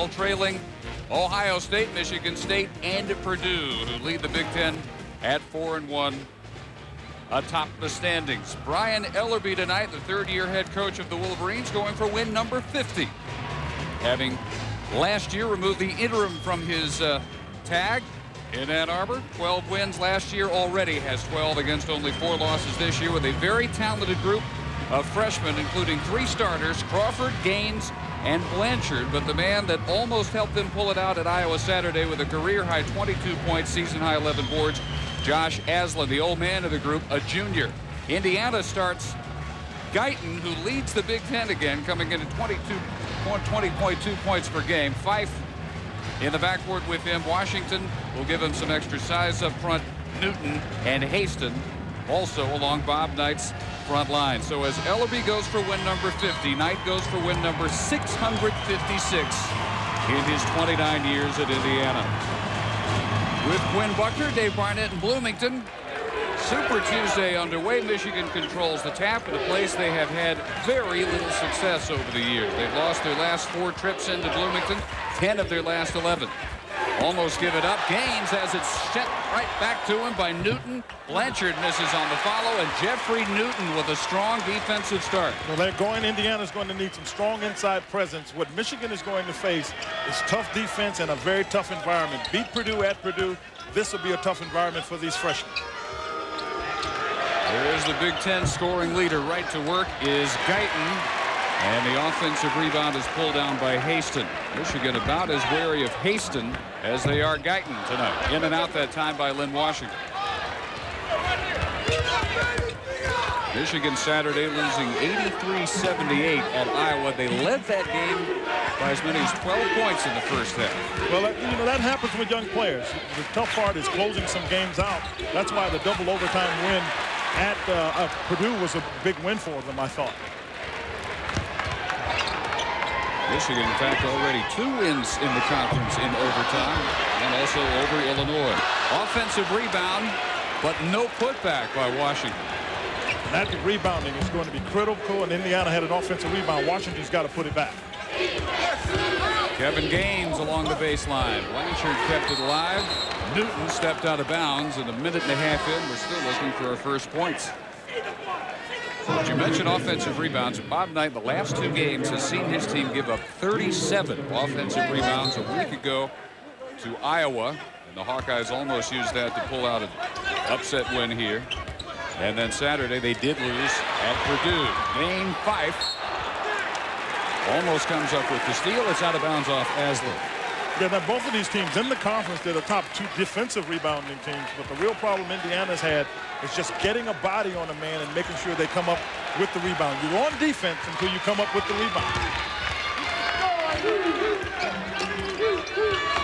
while trailing Ohio State, Michigan State, and Purdue, who lead the Big Ten at 4-1 atop the standings. Brian Ellerby tonight, the third-year head coach of the Wolverines, going for win number 50. Having last year removed the interim from his tag in Ann Arbor. 12 wins last year, already has 12 against only 4 losses this year, with a very talented group of freshmen, including 3 starters, Crawford, Gaines, and Blanchard. But the man that almost helped them pull it out at Iowa Saturday with a career-high 22 points, season-high 11 boards, Josh Aslan, the old man of the group, a junior. Indiana starts Guyton, who leads the Big Ten again, coming in at 20.2 points per game. Fife in the backcourt with him. Washington will give him some extra size up front. Newton and Haston also along Bob Knight's front line. So as Ellerby goes for win number 50, Knight goes for win number 656 in his 29 years at Indiana. With Quinn Buckner, Dave Barnett, and Bloomington, Super Tuesday underway. Michigan controls the tap in a place they have had very little success over the years. They've lost their last 4 trips into Bloomington, 10 of their last 11. Almost give it up. Gaines has it set right back to him by Newton. Blanchard misses on the follow, and Jeffrey Newton with a strong defensive start. Well, they're going. Indiana's going to need some strong inside presence. What Michigan is going to face is tough defense and a very tough environment. Beat Purdue at Purdue. This will be a tough environment for these freshmen. There's the Big Ten scoring leader. Right to work is Guyton. And the offensive rebound is pulled down by Haston. Michigan about as wary of Haston as they are Guyton tonight. In and out that time by Lynn Washington. Michigan Saturday losing 83-78 at Iowa. They led that game by as many as 12 points in the first half. Well, you know, that happens with young players. The tough part is closing some games out. That's why the double overtime win at Purdue was a big win for them, I thought. Michigan, in fact, already 2 wins in the conference in overtime, and also over Illinois. Offensive rebound, but no putback by Washington. That rebounding is going to be critical, and Indiana had an offensive rebound. Washington's got to put it back. Kevin Gaines along the baseline. Blanchard kept it alive. Newton stepped out of bounds, and a minute and a half in, we're still looking for our first points. As you mentioned offensive rebounds, Bob Knight in the last 2 games has seen his team give up 37 offensive rebounds a week ago to Iowa. And the Hawkeyes almost used that to pull out an upset win here. And then Saturday they did lose at Purdue. Game Fife almost comes up with the steal. It's out of bounds off Aslan. Yeah, now both of these teams in the conference, they're the top 2 defensive rebounding teams. But the real problem Indiana's had is just getting a body on a man and making sure they come up with the rebound. You're on defense until you come up with the rebound.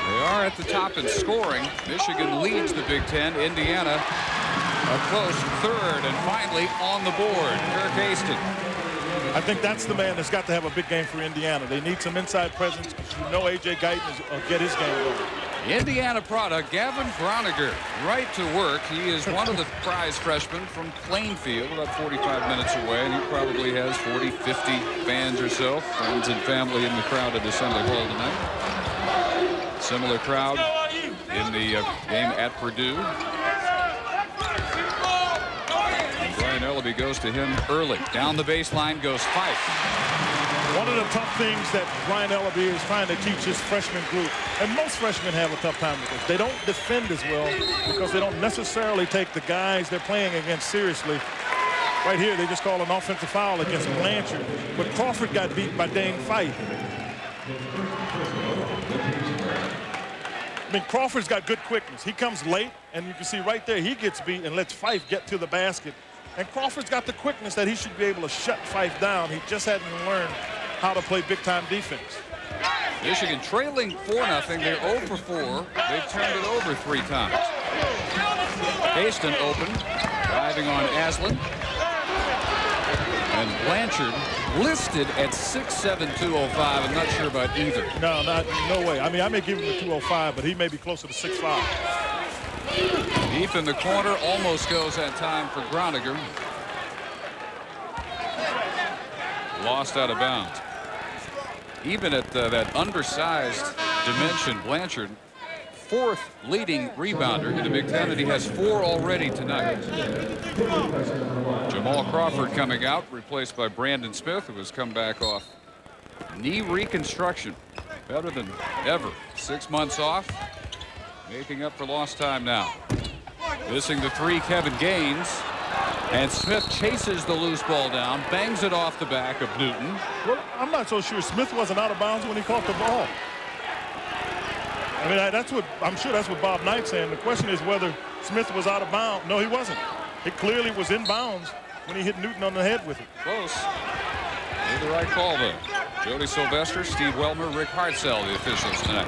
They are at the top in scoring. Michigan leads the Big Ten. Indiana a close 3rd and finally on the board. Kirk Haston. I think that's the man that's got to have a big game for Indiana. They need some inside presence because you know A.J. Guyton will get his game going. Indiana product, Gavin Broniger, right to work. He is one of the prize freshmen from Plainfield, about 45 minutes away, and he probably has 40, 50 fans or so, friends and family in the crowd at Assembly Hall tonight. Similar crowd in the game at Purdue. Brian Ellerby goes to him early. Down the baseline goes Fife. One of the tough things that Brian Ellerby is trying to teach his freshman group, and most freshmen have a tough time with this, they don't defend as well because they don't necessarily take the guys they're playing against seriously. Right here, they just call an offensive foul against Blanchard, but Crawford got beat by Dane Fife. I mean, Crawford's got good quickness. He comes late, and you can see right there, he gets beat and lets Fife get to the basket. And Crawford's got the quickness that he should be able to shut Fife down. He just hadn't learned how to play big-time defense. Michigan trailing 4-0. They're 0 for 4. They've turned it over 3 times. Haston open, driving on Aslan. And Blanchard listed at 6'7", 205. I'm not sure about either. No way. I mean, I may give him the 205, but he may be closer to 6'5". Deep in the corner, almost goes that time for Broniger. Lost out of bounds. even at that undersized dimension, Blanchard, 4th leading rebounder in the Big Ten, and he has 4 already tonight. Jamal Crawford coming out, replaced by Brandon Smith, who has come back off knee reconstruction. Better than ever. 6 months off, making up for lost time now. Missing the 3, Kevin Gaines. And Smith chases the loose ball down, bangs it off the back of Newton. Well, I'm not so sure Smith wasn't out of bounds when he caught the ball. I mean, I'm sure that's what Bob Knight's saying. The question is whether Smith was out of bounds. No, he wasn't. It clearly was in bounds when he hit Newton on the head with it. Close. Made the right call, though. Jody Sylvester, Steve Wellmer, Rick Hartzell, the officials tonight.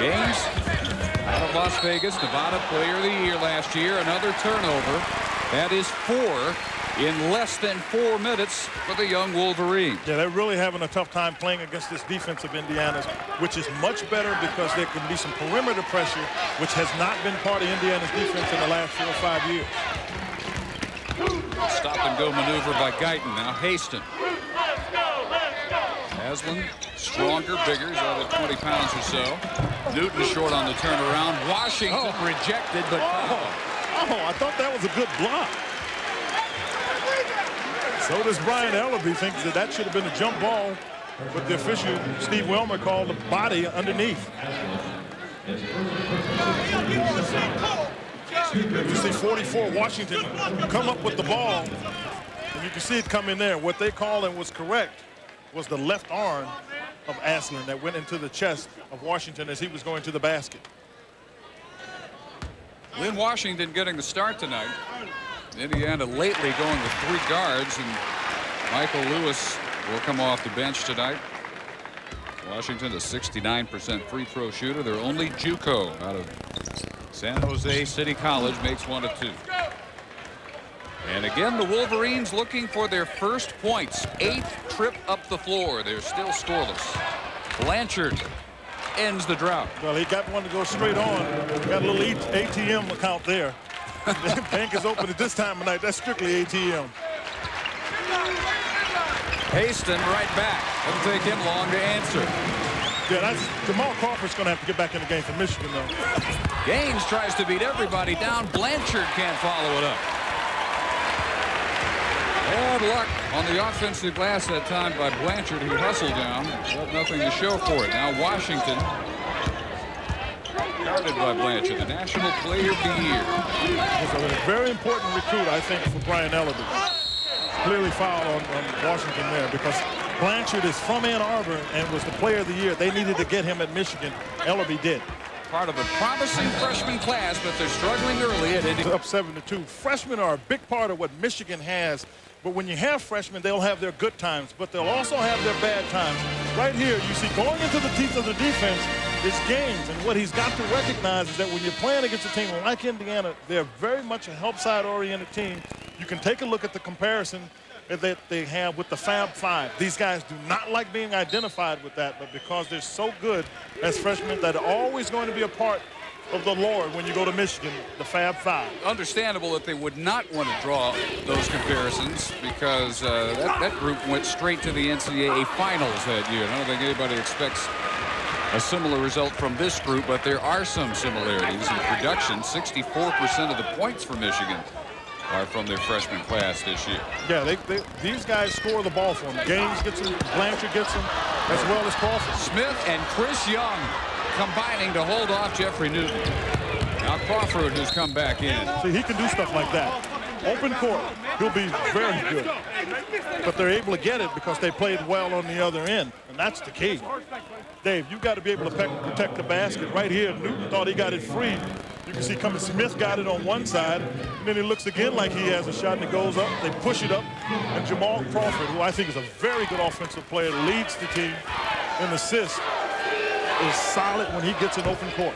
Gaines out of Las Vegas, Nevada Player of the Year last year. Another turnover. That is 4 in less than 4 minutes for the young Wolverine. Yeah, they're really having a tough time playing against this defense of Indiana's, which is much better because there can be some perimeter pressure, which has not been part of Indiana's defense in the last 4 or 5 years. Stop and go maneuver by Guyton. Now Haston. Haslam, stronger, bigger. He's out 20 pounds or so. Newton short on the turnaround. Washington rejected, but I thought that was a good block. So does Brian Ellerby, thinks that should have been a jump ball, but the official, Steve Wellmer, called the body underneath. You see 44 Washington come up with the ball, and you can see it come in there. What they called and was correct was the left arm of Aslan that went into the chest of Washington as he was going to the basket. Lynn Washington getting the start tonight. Indiana lately going with 3 guards, and Michael Lewis will come off the bench tonight. Washington, a 69% free throw shooter. Their only JUCO out of San Jose City College makes 1 of 2. And again, the Wolverines looking for their first points. 8th trip up the floor. They're still scoreless. Blanchard ends the drought. Well, he got one to go straight on. Got a little ATM account there. The bank is open at this time of night. That's strictly ATM. Haston right back. It'll take him long to answer. Yeah, Jamal Crawford's going to have to get back in the game for Michigan, though. Gaines tries to beat everybody down. Blanchard can't follow it up. Bad luck on the offensive glass that time by Blanchard, who hustled down, but nothing to show for it. Now Washington, guarded by Blanchard, the National Player of the Year. It's a very important recruit, I think, for Brian Ellerby. Clearly fouled on Washington there because Blanchard is from Ann Arbor and was the Player of the Year. They needed to get him at Michigan. Ellerby did. Part of a promising freshman class, but they're struggling early at Indiana. Up 7-2. Freshmen are a big part of what Michigan has. But when you have freshmen, they'll have their good times, but they'll also have their bad times. Right here, you see going into the teeth of the defense is Gaines. And what he's got to recognize is that when you're playing against a team like Indiana, they're very much a help side-oriented team. You can take a look at the comparison that they have with the Fab Five. These guys do not like being identified with that, but because they're so good as freshmen, that are always going to be a part of the Lord when you go to Michigan, the Fab Five. Understandable that they would not want to draw those comparisons because that group went straight to the NCAA finals that year. I don't think anybody expects a similar result from this group, but there are some similarities in production. 64% of the points for Michigan are from their freshman class this year. Yeah, these guys score the ball for them. Gaines gets them, Blanchard gets them, as well as Crawford. Smith and Chris Young combining to hold off Jeffrey Newton. Now Crawford, who's come back in. See, he can do stuff like that. Open court, he'll be very good. But they're able to get it because they played well on the other end, and that's the key. Dave, you've got to be able to protect the basket. Right here, Newton thought he got it free. You can see coming, Smith got it on one side, and then he looks again like he has a shot, and it goes up. They push it up, and Jamal Crawford, who I think is a very good offensive player, leads the team in assists, is solid when he gets an open court.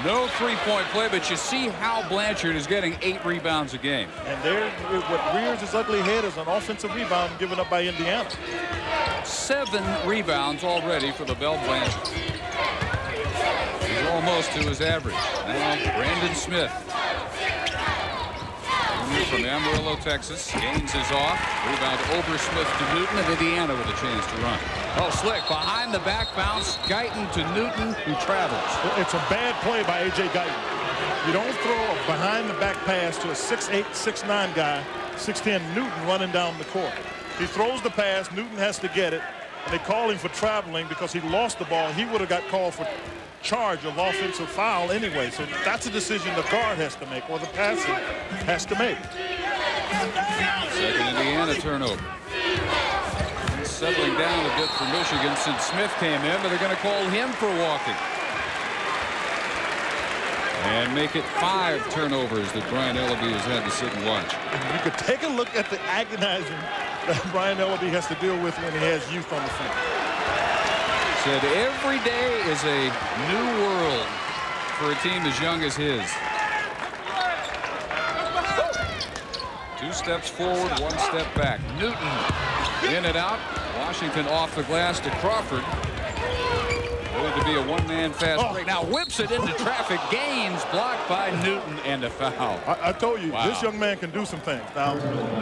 No three-point play, but you see how Blanchard is getting 8 rebounds a game. And there, what rears his ugly head is an offensive rebound given up by Indiana. 7 rebounds already for the Bell Blanchard. He's almost to his average. Now Brandon Smith. Newton from Amarillo, Texas. Gaines is off. Rebound over Smith to Newton, and Indiana with a chance to run. Oh, slick. Behind the back bounce. Guyton to Newton, who travels. It's a bad play by A.J. Guyton. You don't throw a behind-the-back pass to a 6'8", 6'9" guy, 6'10" Newton running down the court. He throws the pass. Newton has to get it. And they call him for traveling because he lost the ball. He would have got called for charge of offensive foul anyway. So that's a decision the guard has to make, or the passer has to make. Second Indiana turnover. Settling down a bit for Michigan since Smith came in, but they're going to call him for walking. And make it 5 turnovers that Brian Ellaby has had to sit and watch. You could take a look at the agonizing that Brian Ellaby has to deal with when he has youth on the field. Said every day is a new world for a team as young as his. 2 steps forward, 1 step back. Newton in and out. Washington off the glass to Crawford. Going to be a one-man fast break. Now whips it into traffic. Gaines blocked by Newton, and a foul. I told you, this young man can do some things. Now,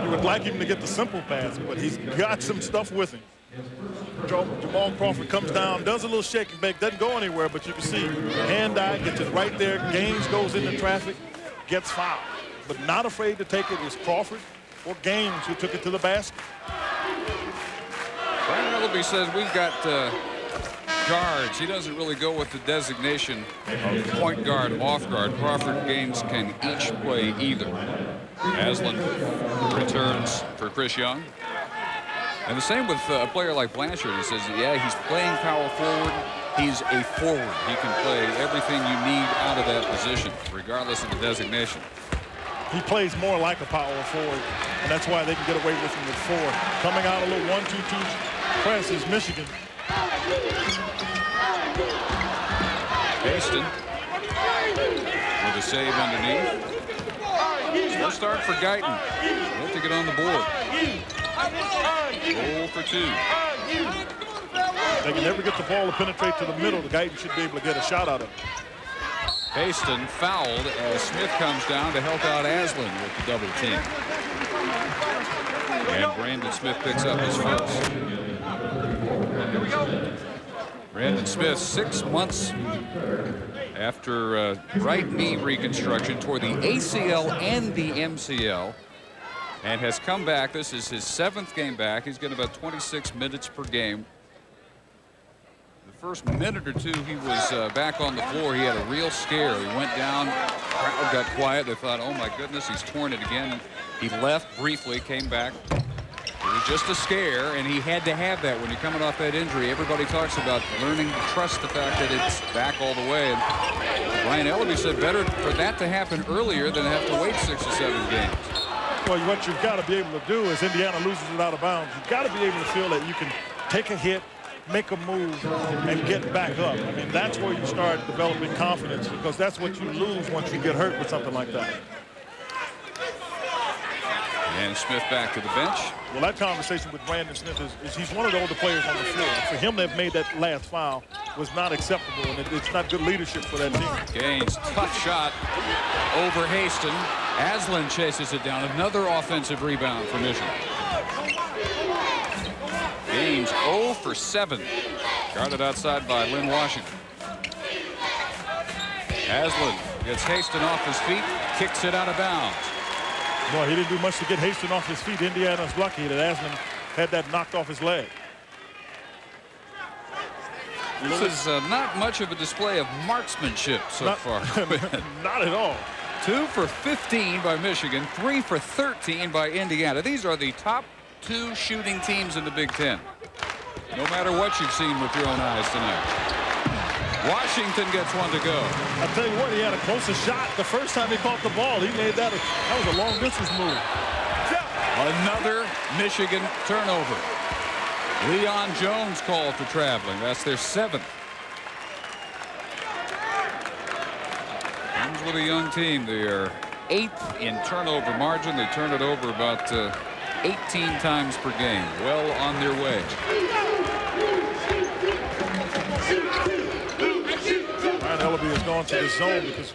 you would like him to get the simple pass, but he's got some stuff with him. Jamal Crawford comes down, does a little shake and bake, doesn't go anywhere, but you can see hand-eye gets it right there. Gaines goes into traffic, gets fouled. But not afraid to take it is Crawford or Gaines who took it to the basket. Brian Ellaby says we've got guards. He doesn't really go with the designation of point guard, off guard. Crawford, Gaines can each play either. Aslan returns for Chris Young. And the same with a player like Blanchard. He says, yeah, he's playing power forward. He's a forward. He can play everything you need out of that position, regardless of the designation. He plays more like a power forward, and that's why they can get away with him with 4. Coming out a little 1-2-2 press is Michigan. Haston with a save underneath. Slow start for Guyton. Won't to get on the board. 0 for 2. They can never get the ball to penetrate to the middle. The Guyton should be able to get a shot out of it. Haston fouled as Smith comes down to help out Aslan with the double team. And Brandon Smith picks up his first. Here we go. Brandon Smith, 6 months after right knee reconstruction, toward the ACL and the MCL, and has come back. This is his 7th game back. He's getting about 26 minutes per game. The first minute or 2 he was back on the floor, he had a real scare. He went down, crowd got quiet. They thought, oh my goodness, he's torn it again. He left briefly, came back. It was just a scare, and he had to have that when you're coming off that injury. Everybody talks about learning to trust the fact that it's back all the way. And Brian Ellaby said better for that to happen earlier than have to wait 6 or 7 games. Well, what you've got to be able to do is Indiana loses it out of bounds. You've got to be able to feel that you can take a hit, make a move, and get back up. I mean, that's where you start developing confidence, because that's what you lose once you get hurt with something like that. And Smith back to the bench. Well, that conversation with Brandon Smith is he's one of the older players on the floor. For him to have made that last foul was not acceptable, and it's not good leadership for that team. Gaines, tough shot over Haston. Aslan chases it down. Another offensive rebound for Michigan. Gaines 0 for 7. Guarded outside by Lynn Washington. Aslan gets Haston off his feet, kicks it out of bounds. Well, he didn't do much to get Haston off his feet. Indiana's lucky that Aslan had that knocked off his leg. This is not much of a display of marksmanship so far. Not at all. 2 for 15 by Michigan, 3 for 13 by Indiana. These are the top 2 shooting teams in the Big Ten. No matter what you've seen with your own eyes tonight. Washington gets one to go. I'll tell you what, he had a closer shot the first time he caught the ball. He made that was a long distance move. Another Michigan turnover. Leon Jones called for traveling. That's their 7th. Comes with a young team. They are 8th in turnover margin. They turn it over about 18 times per game. Well on their way. Brian Ellaby has gone onto the zone, because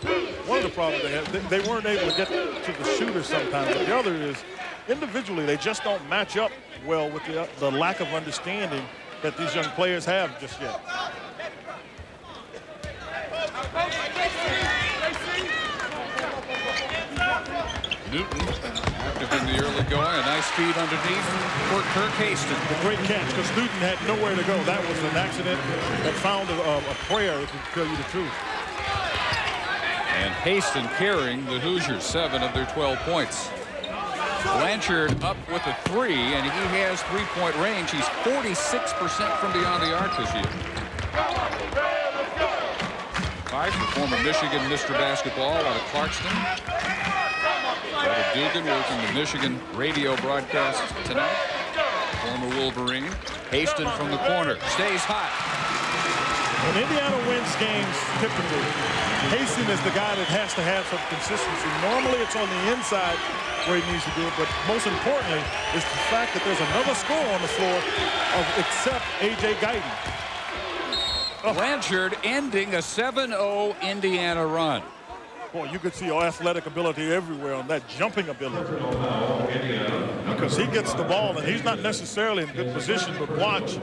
one of the problems they had, they weren't able to get to the shooter sometimes. But the other is, individually, they just don't match up well with the lack of understanding that these young players have just yet. Newton, active in the early going, a nice feed underneath for Kirk Haston. A great catch, because Newton had nowhere to go. That was an accident that found a prayer, if I tell you the truth. And Haston carrying the Hoosiers, 7 of their 12 points. Blanchard up with a 3, and he has three-point range. He's 46% from beyond the arc this year. Fife, the former Michigan Mr. Basketball out of Clarkston. Dugan working the Michigan radio broadcast tonight. Former Wolverine. Haston from the corner. Stays hot. When Indiana wins games, typically, Haston is the guy that has to have some consistency. Normally, it's on the inside where he needs to do it, but most importantly is the fact that there's another scorer on the floor except A.J. Guyton. Blanchard ending a 7-0 Indiana run. Boy, you could see athletic ability everywhere on that jumping ability. Because he gets the ball, and he's not necessarily in good position, but watch,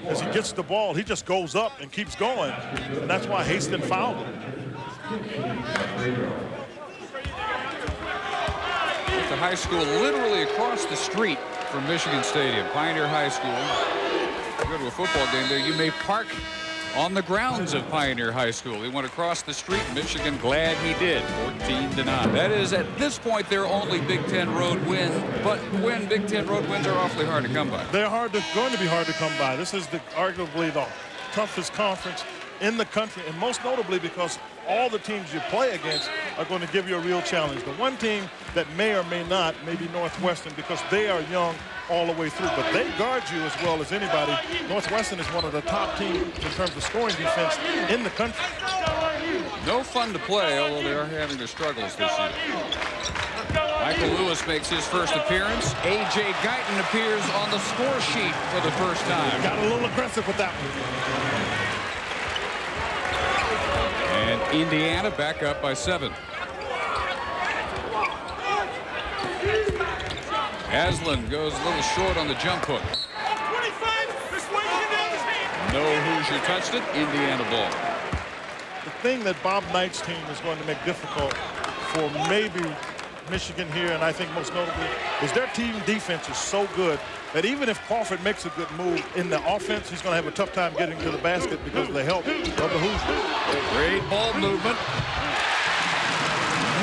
as he gets the ball, he just goes up and keeps going. And that's why Haston fouled him. At the high school literally across the street from Michigan Stadium, Pioneer High School. If you go to a football game there, you may park on the grounds of Pioneer High School. He went across the street. Michigan glad he did. 14-9. That is, at this point, their only Big Ten road win. But when Big Ten road wins are awfully hard to come by. They're going to be hard to come by. This is arguably the toughest conference in the country, and most notably because all the teams you play against are going to give you a real challenge. The one team that may or may not may be Northwestern, because they are young all the way through, but they guard you as well as anybody. Northwestern is one of the top teams in terms of scoring defense in the country. No fun to play, although they are having their struggles this year. Michael Lewis makes his first appearance. A.J. Guyton appears on the score sheet for the first time. Got a little aggressive with that one. And Indiana back up by 7. Haslam goes a little short on the jump hook. No Hoosier touched it. Indiana ball. The thing that Bob Knight's team is going to make difficult for maybe Michigan here, and I think most notably, is their team defense is so good that even if Crawford makes a good move in the offense, he's going to have a tough time getting to the basket because of the help of the Hoosiers. Great ball movement.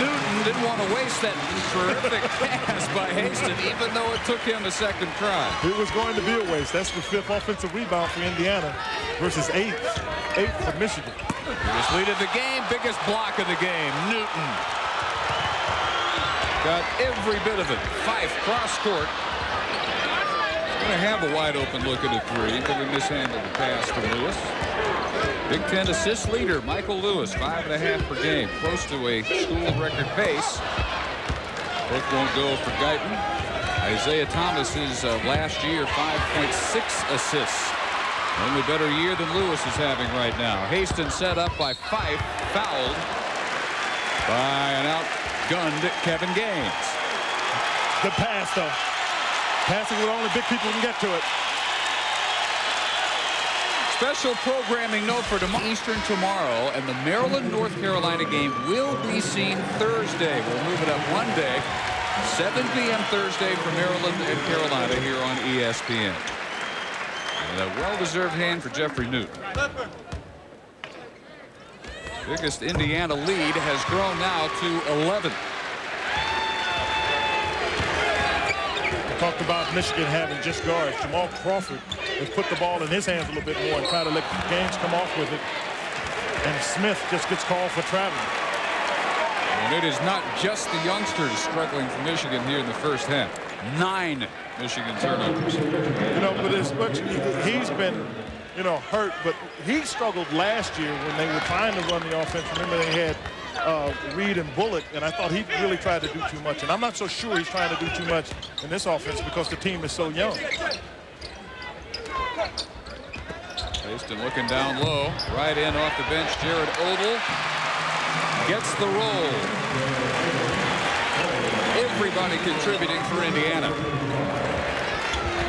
Newton didn't want to waste that terrific pass by Haston, even though it took him a second try. It was going to be a waste. That's the 5th offensive rebound for Indiana versus 8th for Michigan. Biggest lead of the game, biggest block of the game. Newton got every bit of it. Fife cross court. Going to have a wide open look at a 3, but he mishandled the pass for Lewis. Big Ten assist leader Michael Lewis, 5.5 per game, close to a school record pace. Both won't go for Guyton. Isaiah Thomas is last year 5.6 assists. Only better year than Lewis is having right now. Haston set up by Fife, fouled by an outgunned Kevin Gaines. Good pass, though. Passing with only big people can get to it. Special programming note for tomorrow, Eastern tomorrow, and the Maryland-North Carolina game will be seen Thursday. We'll move it up one day, 7 p.m. Thursday for Maryland and Carolina here on ESPN. And a well-deserved hand for Jeffrey Newton. Biggest Indiana lead has grown now to 11. Talked about Michigan having just guards. Jamal Crawford has put the ball in his hands a little bit more and try to let Gaines come off with it. And Smith just gets called for traveling. And it is not just the youngsters struggling for Michigan here in the first half. 9 Michigan turnovers. You know, but as much he's been, you know, hurt, but he struggled last year when they were trying to run the offense. Remember, they had Reed and Bullock, and I thought he really tried to do too much. And I'm not so sure he's trying to do too much in this offense because the team is so young. Haston looking down low. Right in off the bench, Jared Odell. gets the roll. Everybody contributing for Indiana.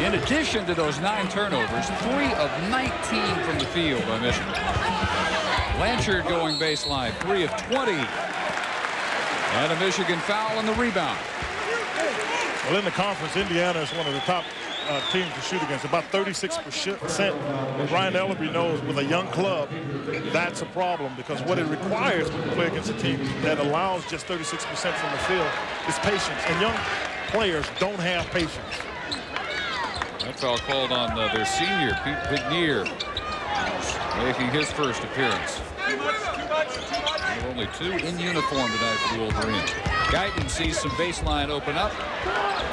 In addition to those 9 turnovers, 3 of 19 from the field by Michigan. Blanchard going baseline, 3 of 20. And a Michigan foul on the rebound. Well, in the conference, Indiana is one of the top teams to shoot against, about 36%. Brian Ellerby knows with a young club, that's a problem, because what it requires when you play against a team that allows just 36% from the field is patience. And young players don't have patience. That foul called on their senior, Pete Vignier, making his first appearance. Only 2 in uniform tonight for the Wolverines. Guyton sees some baseline open up.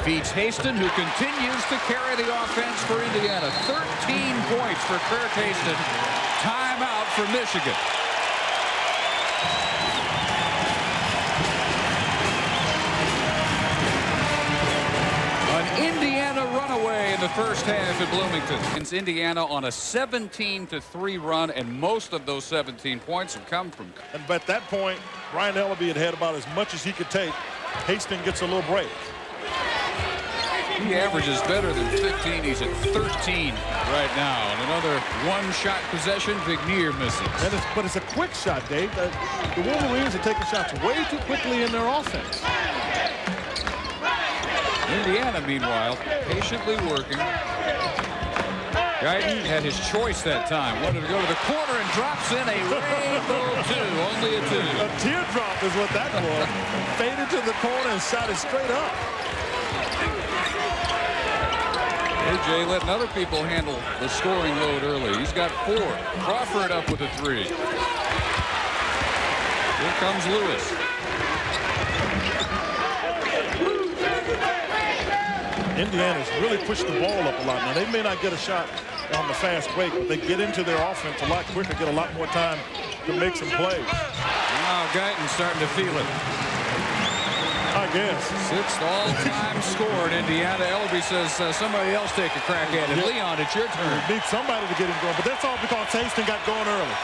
Feeds Haston, who continues to carry the offense for Indiana. 13 points for Kirk Haston. Timeout for Michigan. An Indiana runaway in the first half at Bloomington. It's Indiana on a 17-3 run, and most of those 17 points have come from. And at that point, Brian Ellerby had about as much as he could take. Haston gets a little break. He averages better than 15. He's at 13 right now. And another one-shot possession. Vignier misses. But it's a quick shot, Dave. The Wolverines are taking shots way too quickly in their offense. Indiana, meanwhile, patiently working. Guyton had his choice that time. Wanted to go to the corner and drops in a rainbow 2. Only a 2. A teardrop is what that was. Faded to the corner and shot it straight up. AJ letting other people handle the scoring load early. He's got 4. Crawford up with a 3. Here comes Lewis. Indiana's really pushed the ball up a lot. Now, they may not get a shot on the fast break, but they get into their offense a lot quicker, get a lot more time to make some plays. Now Guyton's starting to feel it. I guess. 6th all-time score in Indiana. Ellerby says somebody else take a crack at it. Yep. Leon, it's your turn. We need somebody to get him going, but that's all because Haston got going early.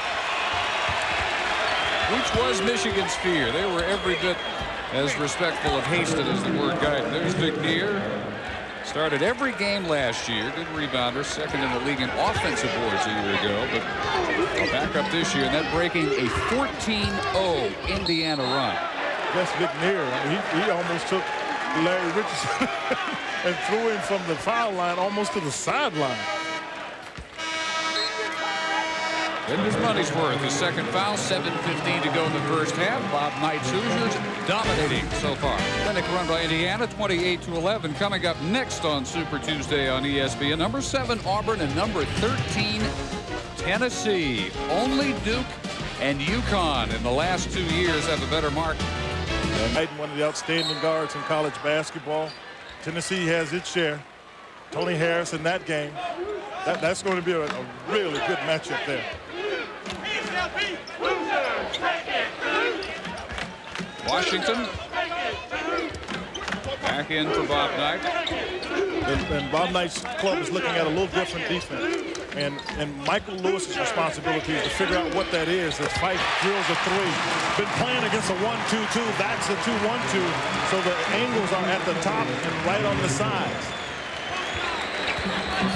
Which was Michigan's fear. They were every bit as respectful of Haston as the word Guyton. There's Vignier. Started every game last year. Good rebounder. 2nd in the league in offensive boards a year ago. But back up this year. And that breaking a 14-0 Indiana run. That's Vignier. I mean, he almost took Larry Richardson and threw him from the foul line almost to the sideline. Getting his money's worth. His 2nd foul, 7:15 to go in the first half. Bob Knight's Hoosiers dominating so far. Clinic run by Indiana, 28-11. Coming up next on Super Tuesday on ESPN. Number 7, Auburn, and number 13, Tennessee. Only Duke and UConn in the last 2 years have a better mark. One of the outstanding guards in college basketball. Tennessee has its share. Tony Harris in that game. That's going to be a really good matchup there. Washington back in for Bob Knight. And Bob Knight's club is looking at a little different defense. And Michael Lewis's responsibility is to figure out what that is. As Fife drills a 3. Been playing against a 1-2-2. That's a 2-1-2. So the angles are at the top and right on the sides.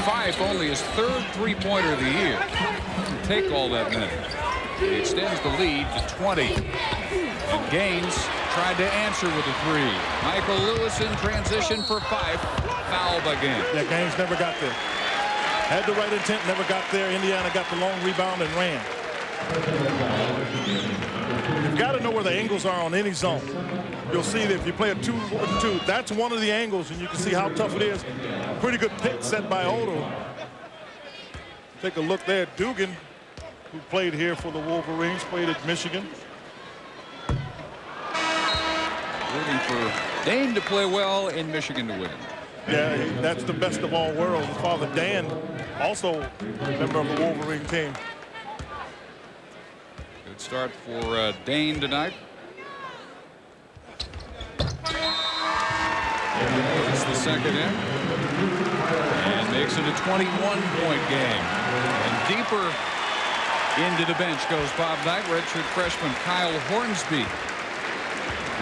Fife only his 3rd three-pointer of the year. Take all that minute. He extends the lead to 20. And Gaines tried to answer with a 3. Michael Lewis in transition for Fife. Foul by Gaines. Yeah, Gaines never got there. Had the right intent, never got there. Indiana got the long rebound and ran. You've got to know where the angles are on any zone. You'll see that if you play a 2-2, that's one of the angles, and you can see how tough it is. Pretty good pick set by Odo. Take a look there. Dugan, who played here for the Wolverines, played at Michigan. Rooting for Dane to play well in Michigan to win. Yeah, that's the best of all worlds. His father, Dan, also a member of the Wolverine team. Good start for Dane tonight. It's the 2nd in. And makes it a 21-point game. And deeper Into the bench goes Bob Knight. Redshirt freshman Kyle Hornsby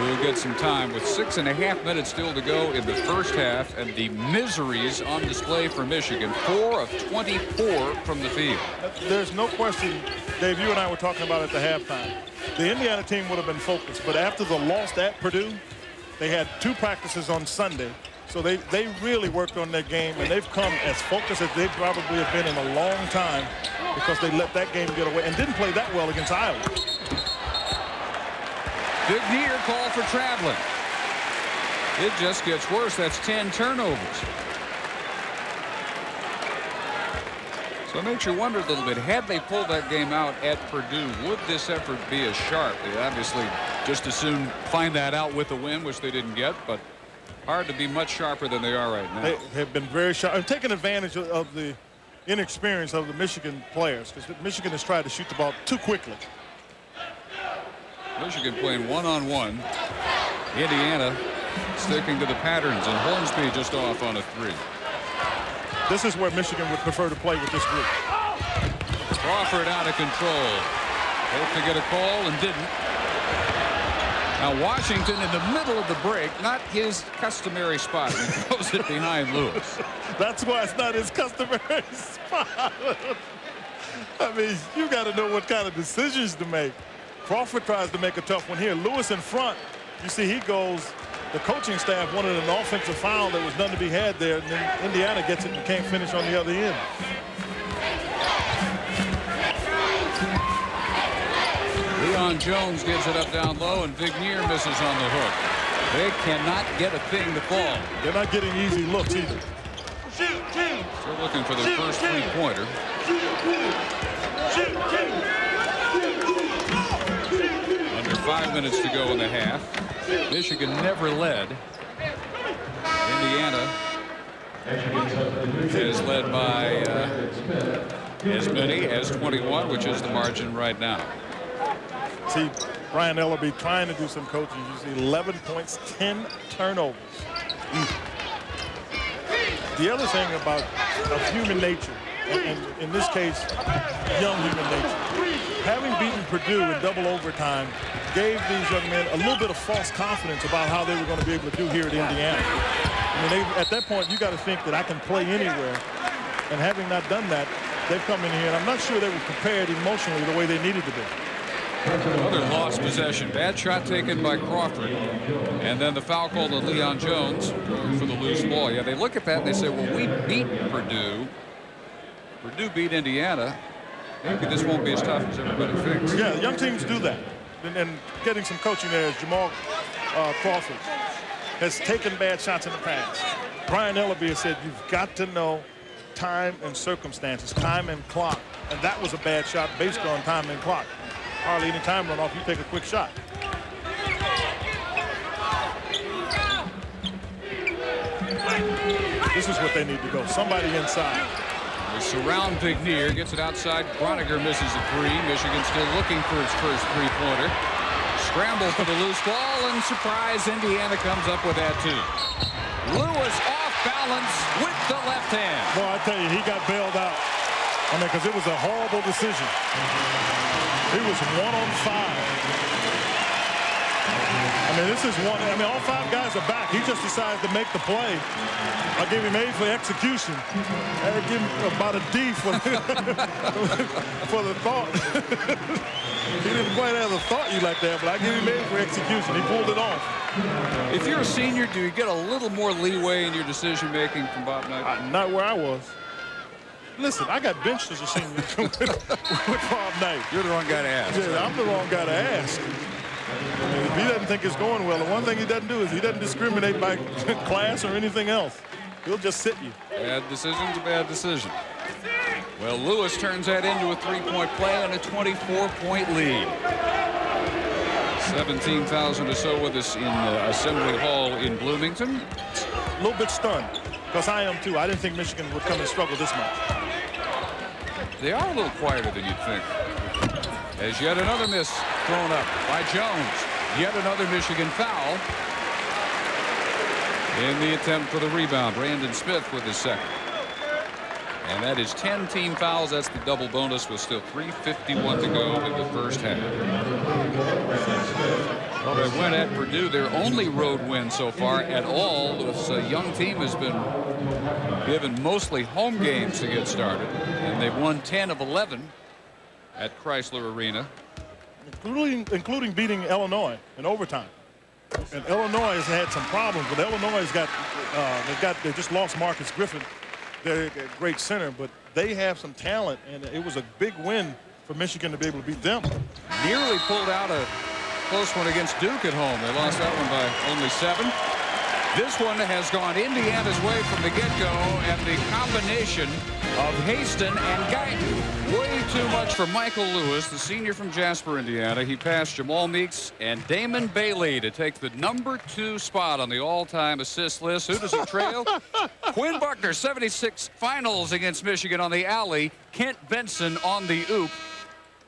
will get some time with 6.5 minutes still to go in the first half, and the miseries on display for Michigan. 4 of 24 from the field. There's no question, Dave, you and I were talking about at the halftime. The Indiana team would have been focused, but after the loss at Purdue, they had 2 practices on Sunday. So they really worked on their game, and they've come as focused as they probably have been in a long time because they let that game get away and didn't play that well against Iowa. Big near call for traveling. It just gets worse. That's 10 turnovers. So it makes you wonder a little bit. Had they pulled that game out at Purdue, would this effort be as sharp? They obviously just as soon find that out with a win, which they didn't get, but hard to be much sharper than they are right now. They have been very sharp and taking advantage of the inexperience of the Michigan players, because Michigan has tried to shoot the ball too quickly. Michigan playing one-on-one. Indiana sticking to the patterns, and Hornsby just off on a 3. This is where Michigan would prefer to play with this group. Crawford out of control. Hoped to get a call and didn't. Now Washington in the middle of the break, not his customary spot. He throws it behind Lewis. That's why it's not his customary spot. I mean, you got to know what kind of decisions to make. Crawford tries to make a tough one here. Lewis in front. You see he goes. The coaching staff wanted an offensive foul. There was none to be had there. And then Indiana gets it and can't finish on the other end. Leon Jones gives it up down low, and Vignier misses on the hook. They cannot get a thing to fall. They're not getting easy looks either. Still looking for their first 3-pointer. Under 5 minutes to go in the half. Michigan never led. Indiana is led by as many as 21, which is the margin right now. See Brian Ellerby trying to do some coaching. You see 11 points, 10 turnovers. The other thing about human nature, and in this case, young human nature, having beaten Purdue in double overtime gave these young men a little bit of false confidence about how they were going to be able to do here at Indiana. I mean, at that point, you got to think that I can play anywhere. And having not done that, they've come in here, and I'm not sure they were prepared emotionally the way they needed to be. Another lost possession. Bad shot taken by Crawford. And then the foul called on Leon Jones for the loose ball. Yeah, they look at that and they say, well, we beat Purdue. Purdue beat Indiana. Maybe this won't be as tough as everybody thinks. Yeah, young teams do that. And getting some coaching there is Jamal Crawford has taken bad shots in the past. Brian Ellerby has said you've got to know time and circumstances, time and clock. And that was a bad shot based on time and clock. Hardly any time run off, you take a quick shot. This is what they need to go. Somebody inside. They surround Vignier, gets it outside. Broniger misses a 3. Michigan still looking for its first 3-pointer. Scramble for the loose ball, and surprise, Indiana comes up with that too. Lewis off balance with the left hand. Boy, I tell you, he got bailed out. I mean, because it was a horrible decision. He was 1 on 5. I mean, this is one. I mean, all 5 guys are back. He just decides to make the play. I give him A for execution. I give him about a D for, for the thought. He didn't quite have the thought you like that, but I give him A for execution. He pulled it off. If you're a senior, do you get a little more leeway in your decision making from Bob Knight? Not where I was. Listen, I got benched as a senior with Bob Knight. You're the wrong guy to ask. Yeah, I'm the wrong guy to ask. I mean, if he doesn't think it's going well, the one thing he doesn't do is he doesn't discriminate by class or anything else. He'll just sit you. Bad decision's a bad decision. Well, Lewis turns that into a 3-point play and a 24-point lead. 17,000 or so with us in Assembly Hall in Bloomington. A little bit stunned, because I am too. I didn't think Michigan would come and struggle this much. They are a little quieter than you'd think. As yet another miss thrown up by Jones. Yet another Michigan foul. In the attempt for the rebound, Brandon Smith with his second. And that is 10 team fouls. That's the double bonus with still 3:51 to go in the first half. Well, they win at Purdue. Their only road win so far at all. This young team has been given mostly home games to get started. And they've won 10 of 11 at Chrysler Arena. Including beating Illinois in overtime. And Illinois has had some problems, but Illinois has got they just lost Marcus Griffin, their great center, but they have some talent, and it was a big win for Michigan to be able to beat them. Nearly pulled out a close one against Duke at home. They lost that one by only 7. This one has gone Indiana's way from the get-go, and the combination of Haston and Guyton, way too much for Michael Lewis, the senior from Jasper, Indiana. He passed Jamal Meeks and Damon Bailey to take the #2 spot on the all-time assist list. Who does he trail? Quinn Buckner, 76 finals against Michigan on the alley. Kent Benson on the oop.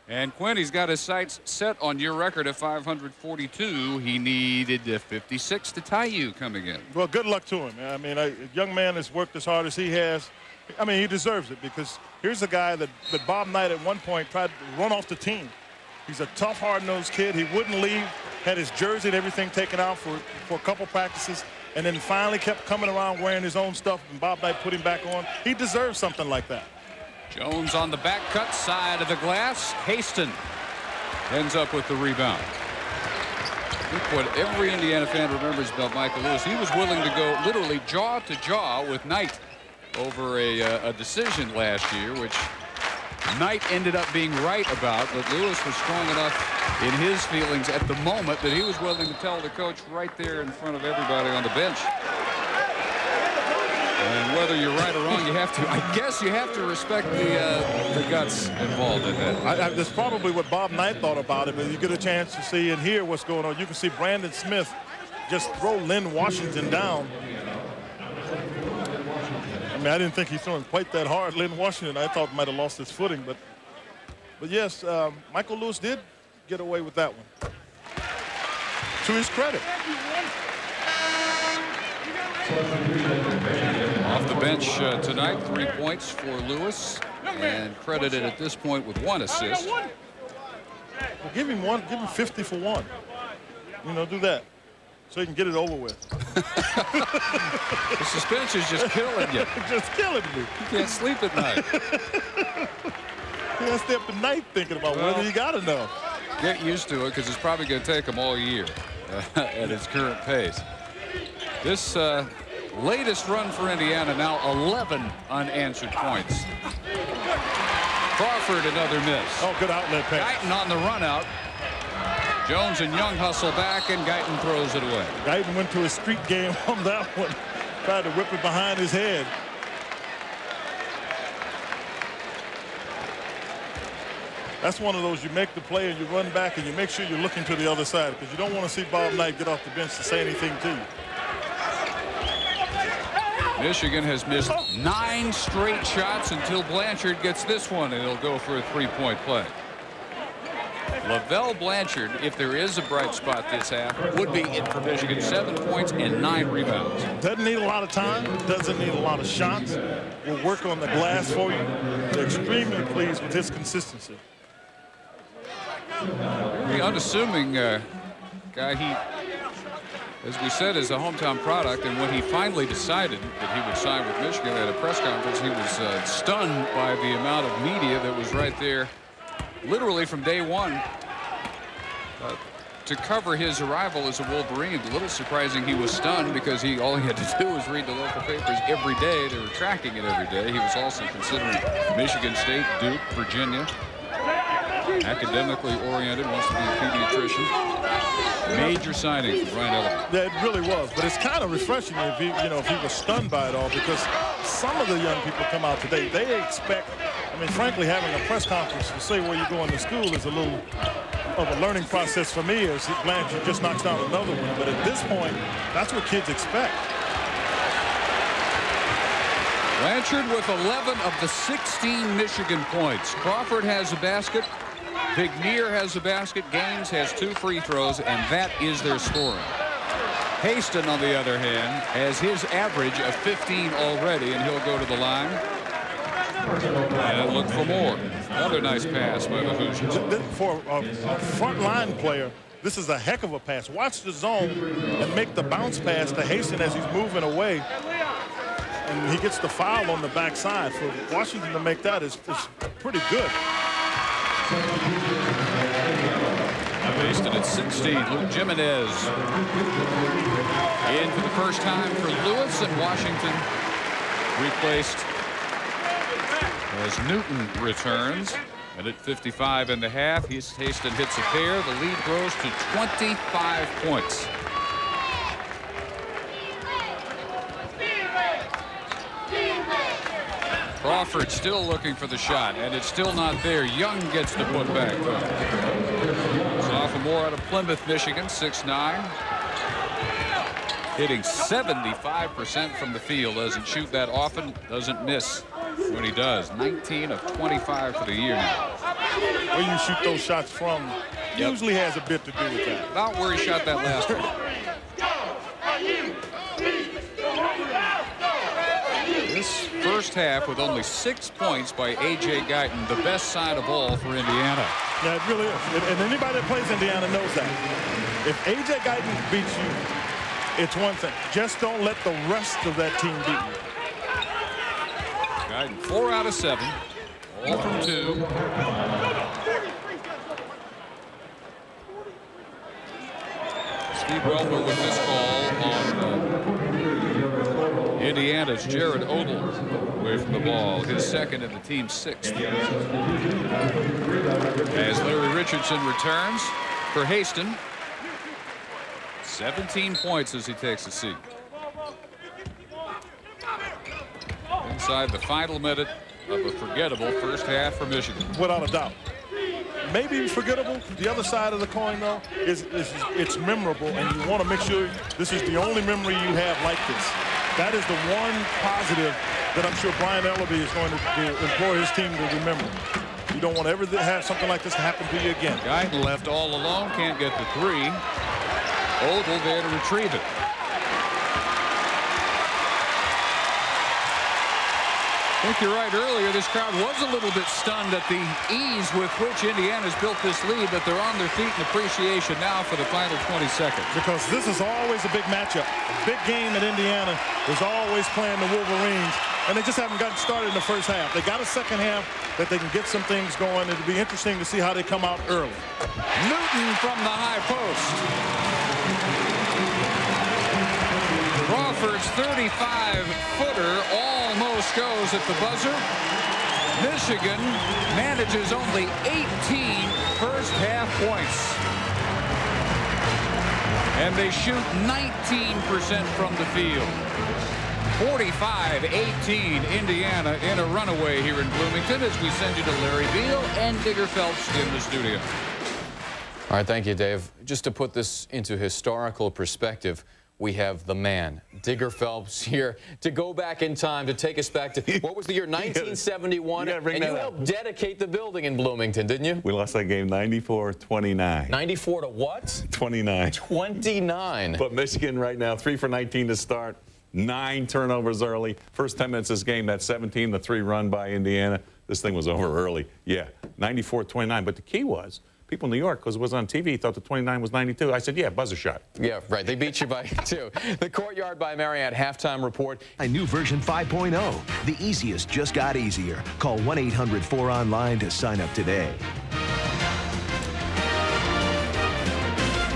And Quinn, he's got his sights set on your record of 542. He needed 56 to tie you coming in. Well, good luck to him. I mean, a young man has worked as hard as he has. I mean, he deserves it, because here's a guy that Bob Knight at one point tried to run off the team. He's a tough, hard-nosed kid. He wouldn't leave, had his jersey and everything taken out for a couple practices, and then finally kept coming around wearing his own stuff, and Bob Knight put him back on. He deserves something like that. Jones on the back cut side of the glass. Haston ends up with the rebound. I think what every Indiana fan remembers about Michael Lewis, he was willing to go literally jaw to jaw with Knight over a decision last year, which Knight ended up being right about, but Lewis was strong enough in his feelings at the moment that he was willing to tell the coach right there in front of everybody on the bench. And whether you're right or wrong, I guess you have to respect the guts involved in that. That's probably what Bob Knight thought about it, but you get a chance to see and hear what's going on. You can see Brandon Smith just throw Lynn Washington down. I mean, I didn't think he threw him quite that hard. Lynn Washington, I thought, might have lost his footing, but yes, Michael Lewis did get away with that one. To his credit. Off the bench tonight, 3 points for Lewis, and credited at this point with 1 assist. Well, give him 50 for 1. You know, do that so he can get it over with. The suspension's just killing you. Just killing me. You can't sleep at night. He has to stay up at night thinking about whether you got enough. Get used to it, because it's probably going to take him all year at its current pace. This latest run for Indiana, now 11 unanswered points. Crawford, another miss. Oh, good outlet pass. Guyton on the run out. Jones and Young hustle back, and Guyton throws it away. Guyton went to his street game on that one. Tried to whip it behind his head. That's one of those, you make the play and you run back and you make sure you're looking to the other side, because you don't want to see Bob Knight get off the bench to say anything to you. Michigan has missed 9 straight shots until Blanchard gets this one, and he'll go for a 3-point play. Lavelle Blanchard, if there is a bright spot this half, would be in for Michigan. 7 points and 9 rebounds. Doesn't need a lot of time, doesn't need a lot of shots. Will work on the glass for you. They're extremely pleased with his consistency. The unassuming guy, he, as we said, is a hometown product, and when he finally decided that he would sign with Michigan at a press conference, he was stunned by the amount of media that was right there literally from day one to cover his arrival as a Wolverine. A little surprising he was stunned, because all he had to do was read the local papers every day. They were tracking it every day. He was also considering Michigan State, Duke, Virginia. Academically oriented, wants to be a pediatrician. Major signing for Ryan Ellerby. Yeah, it really was, but it's kind of refreshing if he was stunned by it all, because some of the young people come out today, they expect, I mean, frankly, having a press conference to say where you're going to school is a little of a learning process for me, as Blanchard just knocks down another one. But at this point, that's what kids expect. Blanchard with 11 of the 16 Michigan points. Crawford has a basket. Vignier has a basket. Gaines has 2 free throws, and that is their scoring. Haston, on the other hand, has his average of 15 already, and he'll go to the line. And look for more. Another nice pass by the Hoosiers. For a front line player, this is a heck of a pass. Watch the zone and make the bounce pass to Haston as he's moving away. And he gets the foul on the backside. For Washington to make that is pretty good. Haston at 16. Luke Jimenez in for the first time for Lewis, and Washington replaced as Newton returns. And at 55 and a half, Haston hits a pair. The lead grows to 25 points. Crawford still looking for the shot, and it's still not there. Young gets the putback. Sophomore out of Plymouth, Michigan, 6'9". Hitting 75% from the field. Doesn't shoot that often, doesn't miss when he does. 19 of 25 for the year now. Where you shoot those shots from usually has a bit to do with that. About where he shot that last one. This first half with only 6 points by A.J. Guyton, the best side of all for Indiana. Yeah, it really is. And anybody that plays Indiana knows that. If A.J. Guyton beats you, it's one thing. Just don't let the rest of that team beat you. Guyton 4 out of 7. All from 2. Steve Welber with this call on Indiana's Jared Odell away from the ball. His second and the team's 6th. As Larry Richardson returns for Haston. 17 points as he takes a seat. Inside the final minute of a forgettable first half for Michigan. Without a doubt. Maybe forgettable. The other side of the coin, though, is it's memorable, and you want to make sure this is the only memory you have like this. That is the one positive that I'm sure Brian Ellerby is going to implore his team to remember. You don't want to ever have something like this happen to you again. Guyton left all alone, can't get the 3. Odell there to retrieve it. I think you're right. Earlier, this crowd was a little bit stunned at the ease with which Indiana's built this lead, but they're on their feet in appreciation now for the final 20 seconds. Because this is always a big matchup. A big game at Indiana is always playing the Wolverines, and they just haven't gotten started in the first half. They got a second half that they can get some things going. It'll be interesting to see how they come out early. Newton from the high post. Crawford's 35-footer almost goes at the buzzer. Michigan manages only 18 first-half points. And they shoot 19% from the field. 45-18 Indiana in a runaway here in Bloomington as we send you to Larry Beal and Digger Phelps in the studio. All right, thank you, Dave. Just to put this into historical perspective, we have the man, Digger Phelps, here to go back in time to take us back to, what was the year, 1971? And you helped dedicate the building in Bloomington, didn't you? We lost that game 94-29. 94 to what? 29. 29. But Michigan right now, 3 for 19 to start. 9 turnovers early. First 10 minutes of this game, that 17-3 run by Indiana. This thing was over early. Yeah, 94-29. But the key was, people in New York, because it was on TV, thought the 29 was 92. I said, yeah, buzzer shot. Yeah, right. They beat you by 2. The Courtyard by Marriott halftime report. A new version 5.0. The easiest just got easier. Call 1-800-4ONLINE to sign up today.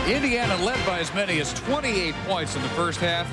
Indiana led by as many as 28 points in the first half.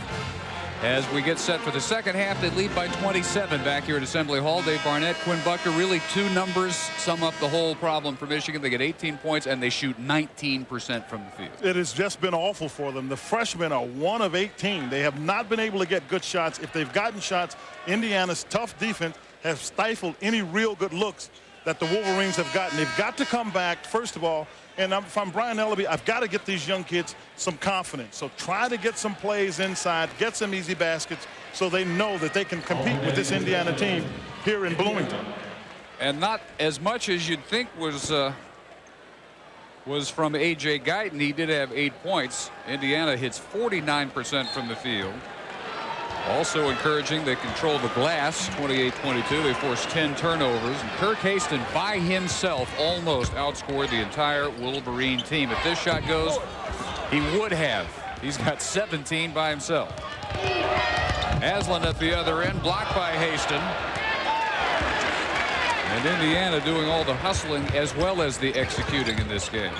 As we get set for the second half, they lead by 27 back here at Assembly Hall. Dave Barnett, Quinn Bucker, really 2 numbers sum up the whole problem for Michigan. They get 18 points, and they shoot 19% from the field. It has just been awful for them. The freshmen are 1 of 18. They have not been able to get good shots. If they've gotten shots, Indiana's tough defense has stifled any real good looks that the Wolverines have gotten. They've got to come back, first of all, and if I'm Brian Ellerby, I've got to get these young kids some confidence. So try to get some plays inside, get some easy baskets so they know that they can compete with this Indiana team here in Bloomington. And not as much as you'd think was from A.J. Guyton. He did have 8 points. Indiana hits 49% from the field. Also encouraging, they control the glass 28-22. They forced 10 turnovers. And Kirk Haston by himself almost outscored the entire Wolverine team. If this shot goes, he would have. He's got 17 by himself. Aslan at the other end, blocked by Haston. And Indiana doing all the hustling as well as the executing in this game.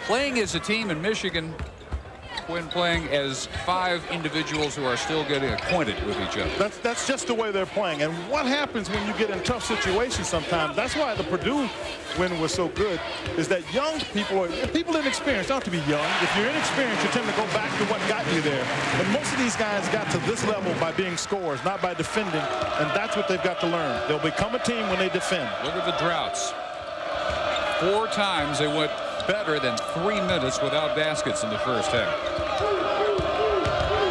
Playing as a team in Michigan, when playing as 5 individuals who are still getting acquainted with each other. That's just the way they're playing. And what happens when you get in tough situations sometimes, that's why the Purdue win was so good, is that young people, or people inexperienced, don't have to be young. If you're inexperienced, you tend to go back to what got you there. And most of these guys got to this level by being scorers, not by defending. And that's what they've got to learn. They'll become a team when they defend. Look at the droughts. 4 times they went better than 3 minutes without baskets in the first half.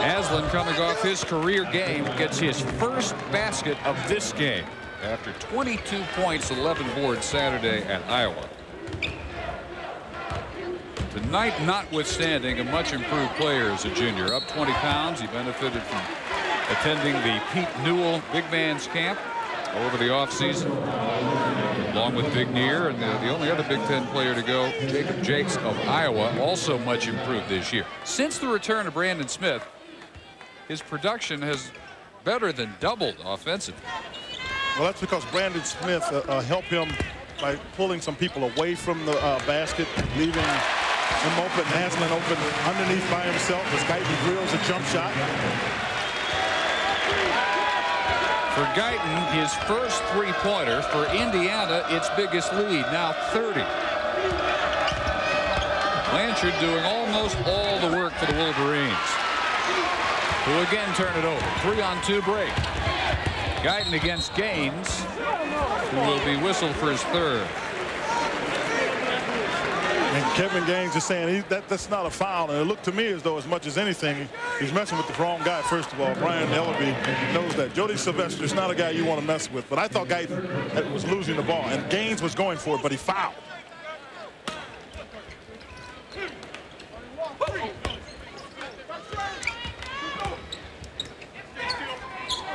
Aslan, coming off his career game, gets his first basket of this game after 22 points, 11 boards Saturday at Iowa. Tonight, notwithstanding, a much improved player as a junior. Up 20 pounds. He benefited from attending the Pete Newell Big Man's Camp over the offseason, along with Big Neer, and the only other Big Ten player to go, Jacob Jakes of Iowa, also much improved this year. Since the return of Brandon Smith, his production has better than doubled offensively. Well, that's because Brandon Smith helped him by pulling some people away from the basket, leaving him open, Aslan open underneath by himself as Guyton drills a jump shot. For Guyton, his first 3-pointer. For Indiana, its biggest lead, now 30. Blanchard doing almost all the work for the Wolverines, who again turn it over. 3-on-2 break. Guyton against Gaines, who will be whistled for his 3rd. And Kevin Gaines is saying that's not a foul. And it looked to me as though, as much as anything, he's messing with the wrong guy, first of all. Brian Ellerby knows that. Jody Sylvester is not a guy you want to mess with. But I thought Guyton was losing the ball. And Gaines was going for it, but he fouled.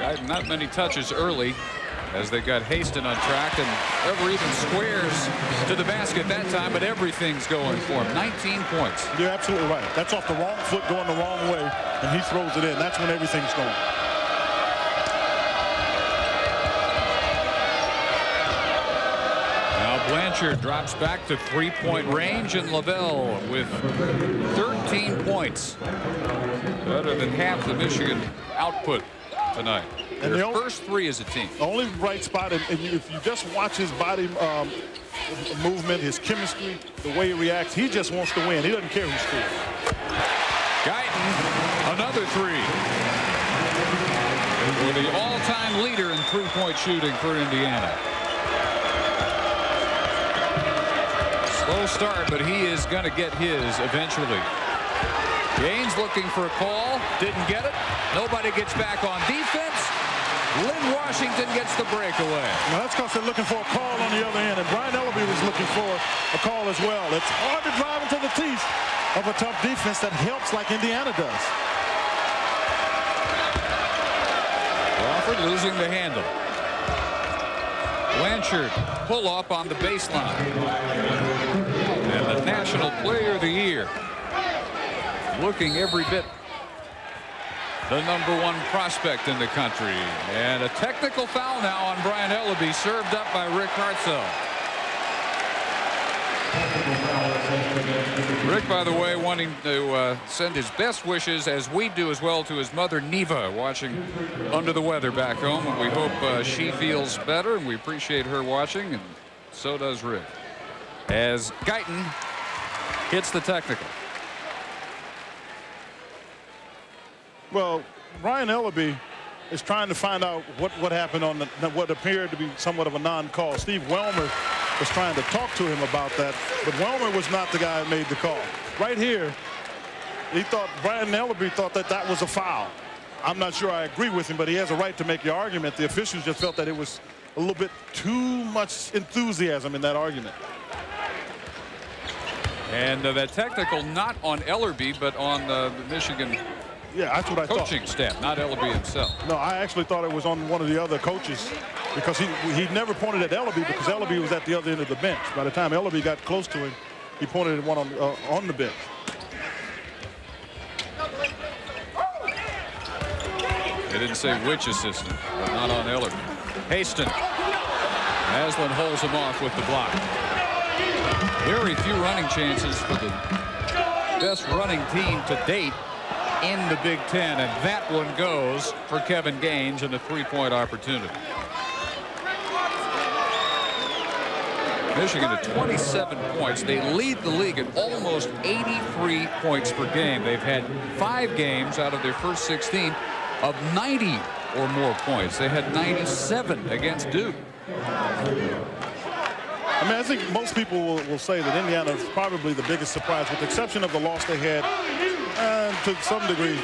Guyton, not many touches early, as they got Haston on track, and never even squares to the basket that time, but everything's going for him. 19 points. You're absolutely right. That's off the wrong foot going the wrong way, and he throws it in. That's when everything's going. Now Blanchard drops back to 3-point range, and Lavelle with 13 points. Better than half the Michigan output tonight. And their first 3 as a team. The only bright spot, and if you just watch his body movement, his chemistry, the way he reacts, he just wants to win. He doesn't care who scores. Guyton, another 3. For the all-time leader in 3-point shooting for Indiana. Slow start, but he is going to get his eventually. Gaines looking for a call, didn't get it. Nobody gets back on defense. Lynn Washington gets the breakaway. Well, that's because they're looking for a call on the other end, and Brian Ellerby was looking for a call as well. It's hard to drive into the teeth of a tough defense that helps like Indiana does. Crawford losing the handle. Blanchard pull up on the baseline. And the National Player of the Year, looking every bit the #1 prospect in the country. And a technical foul now on Brian Ellerby, served up by Rick Hartzell. Rick, by the way, wanting to send his best wishes, as we do as well, to his mother Neva, watching under the weather back home. And we hope she feels better, and we appreciate her watching, and so does Rick. As Guyton hits the technical. Well, Brian Ellerby is trying to find out what happened on what appeared to be somewhat of a non-call. Steve Wellmer was trying to talk to him about that, but Wellmer was not the guy that made the call. Right here, Brian Ellerby thought that was a foul. I'm not sure I agree with him, but he has a right to make the argument. The officials just felt that it was a little bit too much enthusiasm in that argument. And that technical not on Ellerby, but on the Michigan Yeah, that's what I thought. Coaching staff, not Ellaby himself. No, I actually thought it was on one of the other coaches because he never pointed at Ellaby because Ellaby was at the other end of the bench. By the time Ellaby got close to him, he pointed at one on the bench. They didn't say which assistant, but not on Ellaby. Haston. Aslan holds him off with the block. Very few running chances for the best running team to date in the Big Ten, and that one goes for Kevin Gaines and a three-point opportunity. Michigan at 27 points. They lead the league at almost 83 points per game. They've had 5 games out of their first 16 of 90 or more points. They had 97 against Duke. I mean, I think most people will say that Indiana is probably the biggest surprise, with the exception of the loss they had. To some degree,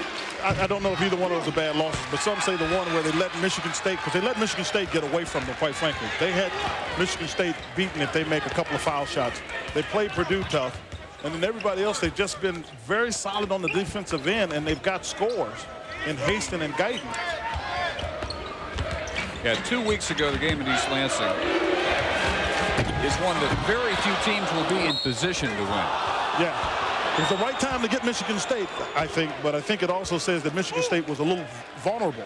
I don't know if either one of those are bad losses, but some say the one where they let Michigan State, because they let Michigan State get away from them, quite frankly. They had Michigan State beaten if they make a couple of foul shots. They played Purdue tough, and then everybody else, they've just been very solid on the defensive end, and they've got scores in Haston and Guyton. Yeah, 2 weeks ago, the game in East Lansing is one that very few teams will be in position to win. Yeah. It was the right time to get Michigan State, I think, but I think it also says that Michigan State was a little vulnerable.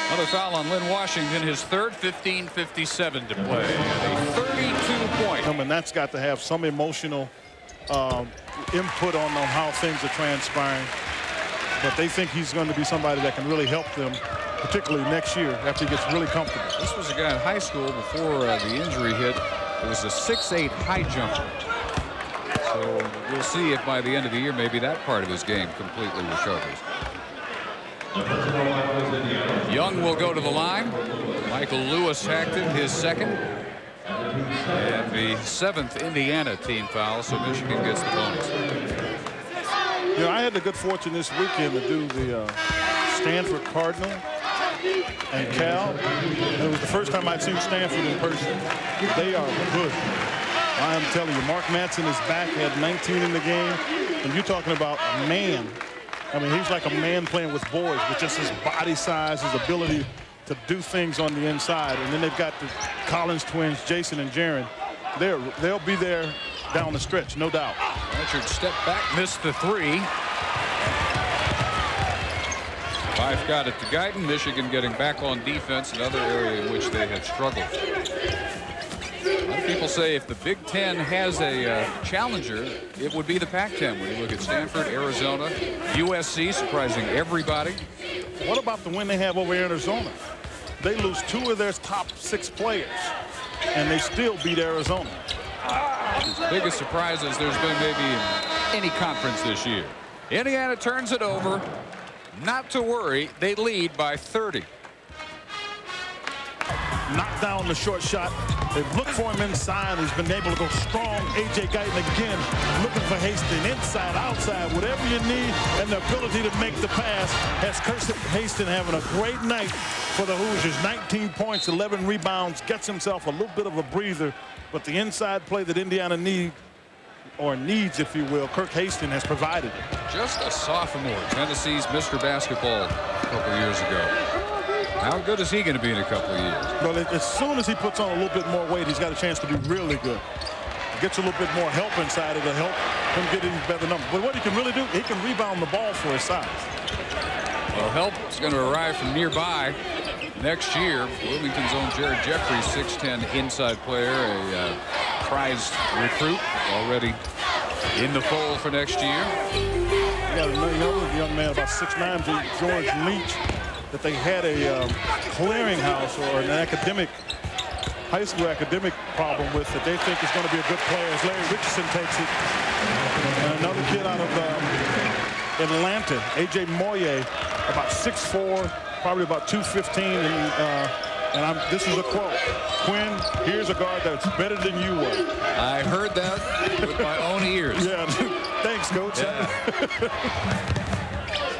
Another foul on Lynn Washington, his third, 15:57 to play. A 32-point. And that's got to have some emotional input on how things are transpiring. But they think he's going to be somebody that can really help them, particularly next year after he gets really comfortable. This was a guy in high school before the injury hit. It was a 6'8" high jumper. So we'll see if by the end of the year maybe that part of his game completely recovers. Young will go to the line. Michael Lewis hacked him, his second. And the 7th Indiana team foul, so Michigan gets the bonus. You know, I had the good fortune this weekend to do the Stanford Cardinal and Cal. And it was the first time I'd seen Stanford in person. They are good. I am telling you, Mark Madsen is back, had 19 in the game. And you're talking about a man. I mean, he's like a man playing with boys, with just his body size, his ability to do things on the inside. And then they've got the Collins twins, Jason and Jaron. They'll be there down the stretch, no doubt. Richard stepped back, missed the three. Fife got it to Guyton. Michigan getting back on defense, another area in which they have struggled. A lot of people say if the Big Ten has a challenger, it would be the Pac-10. When you look at Stanford, Arizona, USC, surprising everybody. What about the win they have over Arizona? They lose 2 of their top 6 players, and they still beat Arizona. His biggest surprises there's been maybe in any conference this year. Indiana turns it over. Not to worry, they lead by 30. Knocked down the short shot. They've looked for him inside. He's been able to go strong. A.J. Guyton again looking for Haston inside, outside, whatever you need, and the ability to make the pass has Haston having a great night for the Hoosiers. 19 points, 11 rebounds, gets himself a little bit of a breather, but the inside play that Indiana needs, if you will, Kirk Haston has provided it. Just a sophomore. Tennessee's Mr. Basketball a couple years ago. How good is he going to be in a couple of years? Well, as soon as he puts on a little bit more weight, he's got a chance to be really good. Gets a little bit more help inside of to help him get even better numbers. But what he can really do, he can rebound the ball for his size. Well, help is going to arrive from nearby next year. Bloomington's own Jared Jeffries, 6'10" inside player, a prized recruit, already in the fold for next year. You got another young man, about 6'9", George Leach, that they had a clearinghouse or an high school academic problem with that they think is going to be a good player as Larry Richardson takes it. And another kid out of Atlanta, A.J. Moye, about 6'4", probably about 215, and this is a quote. Quinn, here's a guard that's better than you were. I heard that with my own ears. Yeah, thanks, Coach. Yeah.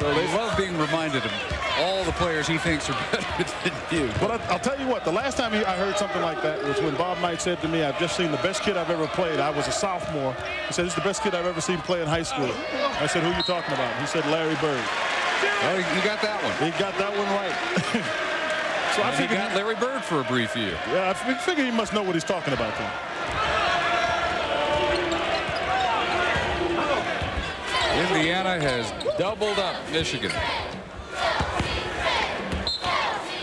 So they love being reminded of all the players he thinks are better than you. But I'll tell you what, the last time I heard something like that was when Bob Knight said to me, I've just seen the best kid I've ever played. I was a sophomore. He said, this is the best kid I've ever seen play in high school. I said, who are you talking about? He said, Larry Bird. Well, you got that one. He got that one right. So I figured he got Larry Bird for a brief year. Yeah, I figure he must know what he's talking about then. Indiana has doubled up Michigan.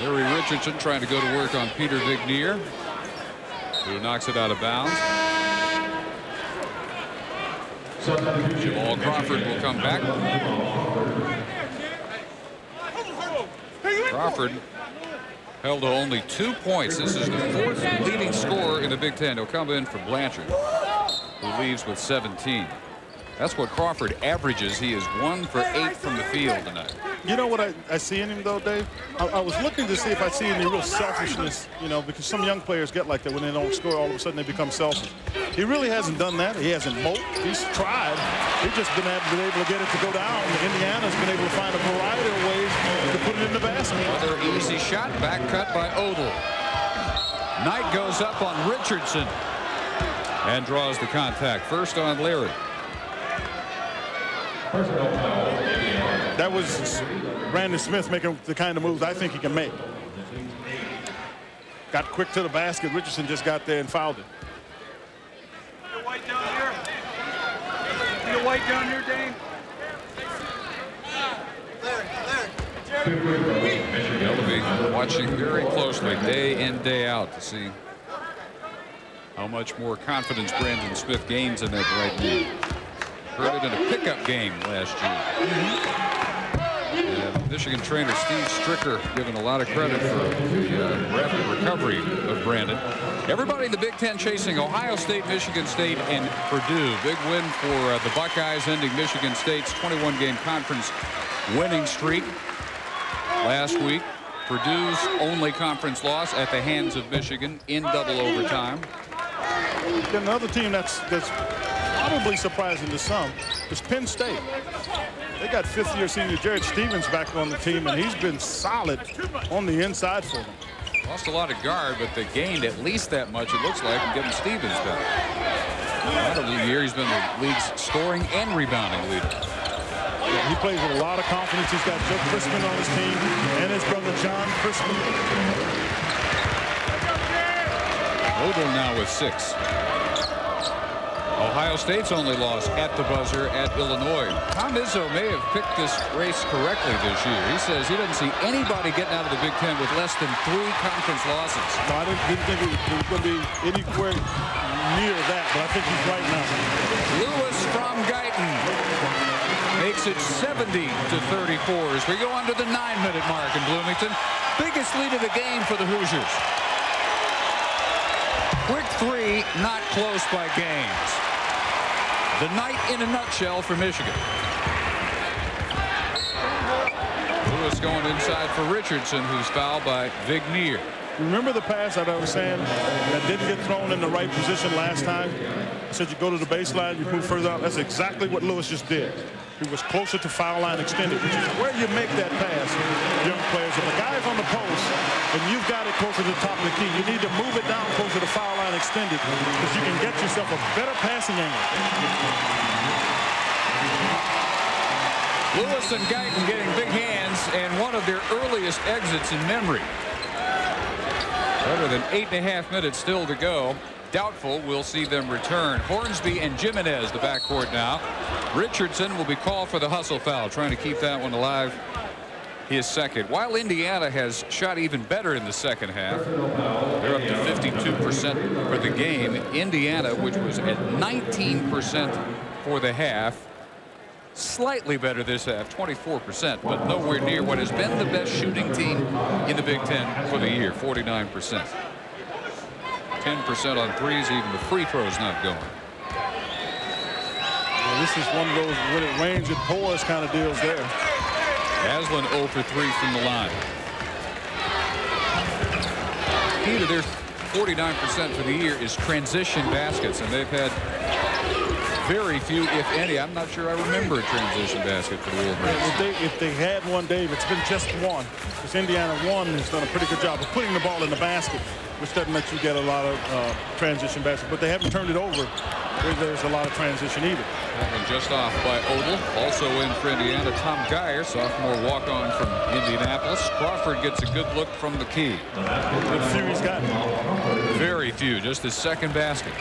Larry Richardson trying to go to work on Peter Vignier, who knocks it out of bounds. Jamal Crawford will come back. Crawford held to only 2 points. This is the 4th leading scorer in the Big Ten. He'll come in for Blanchard, who leaves with 17. That's what Crawford averages. He is 1 for 8 from the field tonight. You know what I see in him, though, Dave? I was looking to see if I see any real selfishness, you know, because some young players get like that when they don't score. All of a sudden, they become selfish. He really hasn't done that. He hasn't moped. He's tried. He's just been able to get it to go down. Indiana's been able to find a variety of ways to put it in the basket. Another easy shot, back cut by Odell. Knight goes up on Richardson and draws the contact. First on Larry. That was Brandon Smith making the kind of moves I think he can make. Got quick to the basket. Richardson just got there and fouled it. You're white down here. You're white down here, Dane. They'll be watching very closely day in, day out to see how much more confidence Brandon Smith gains in that right knee. Heard it in a pickup game last year. And Michigan trainer Steve Stricker given a lot of credit for the rapid recovery of Brandon. Everybody in the Big Ten chasing Ohio State, Michigan State, and Purdue. Big win for the Buckeyes, ending Michigan State's 21-game conference winning streak last week. Purdue's only conference loss at the hands of Michigan in double overtime. Another team that's probably surprising to some is Penn State. They got 5th-year senior Jared Stevens back on the team, and he's been solid on the inside for them. Lost a lot of guard, but they gained at least that much, it looks like, in getting Stevens back. Out of the year, he's been the league's scoring and rebounding leader. Yeah, he plays with a lot of confidence. He's got Joe Crispin on his team and his brother John Crispin. Odell now with 6. Ohio State's only loss at the buzzer at Illinois. Tom Izzo may have picked this race correctly this year. He says he doesn't see anybody getting out of the Big Ten with less than 3 conference losses. No, I didn't think it was going to be anywhere near that, but I think he's right now. Lewis from Guyton makes it 70-34 as we go under the 9-minute mark in Bloomington. Biggest lead of the game for the Hoosiers. Quick 3, not close by Gaines. The night in a nutshell for Michigan. Lewis going inside for Richardson, who's fouled by Vignier. Remember the pass that I was saying that didn't get thrown in the right position last time? I said you go to the baseline, you move further out. That's exactly what Lewis just did. He was closer to foul line extended, which is where you make that pass, young players. If a guy's on the post and you've got it closer to the top of the key, you need to move it down closer to foul line extended because you can get yourself a better passing angle. Lewis and Guyton getting big hands and one of their earliest exits in memory. Better than 8.5 minutes still to go. Doubtful we'll see them return. Hornsby and Jimenez the backcourt now. Richardson will be called for the hustle foul, trying to keep that one alive. His second. While Indiana has shot even better in the second half, they're up to 52% for the game. Indiana, which was at 19% for the half, slightly better this half, 24%, but nowhere near what has been the best shooting team in the Big Ten for the year, 49%. 10% on threes, even the free throws not going. Well, this is one of those when it rains it pours kind of deals there. Aslan 0 for 3 from the line. Key to their 49% for the year is transition baskets, and they've had very few, if any. I'm not sure I remember a transition basket for the Wolverines. If they had one, Dave, it's been just one. Because Indiana one has done a pretty good job of putting the ball in the basket, which doesn't let you get a lot of transition baskets. But they haven't turned it over where there's a lot of transition either. That one just off by Odell. Also in for Indiana, Tom Geyer, sophomore walk-on from Indianapolis. Crawford gets a good look from the key. Good few he's got. Very few, just his second basket.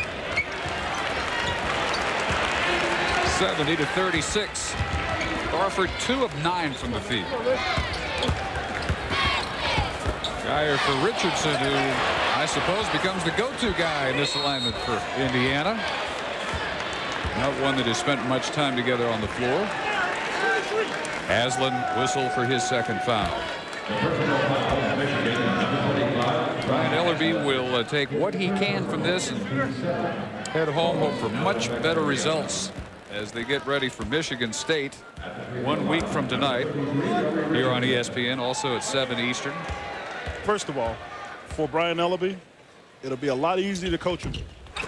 70-36. Crawford 2 of 9 from the field. Geyer for Richardson, who I suppose becomes the go-to guy in this alignment for Indiana. Not one that has spent much time together on the floor. Aslan whistle for his second foul. Brian Ellerby will take what he can from this and head home, hope for much better results as they get ready for Michigan State 1 week from tonight here on ESPN, also at 7 Eastern. First of all, for Brian Ellerby, it'll be a lot easier to coach him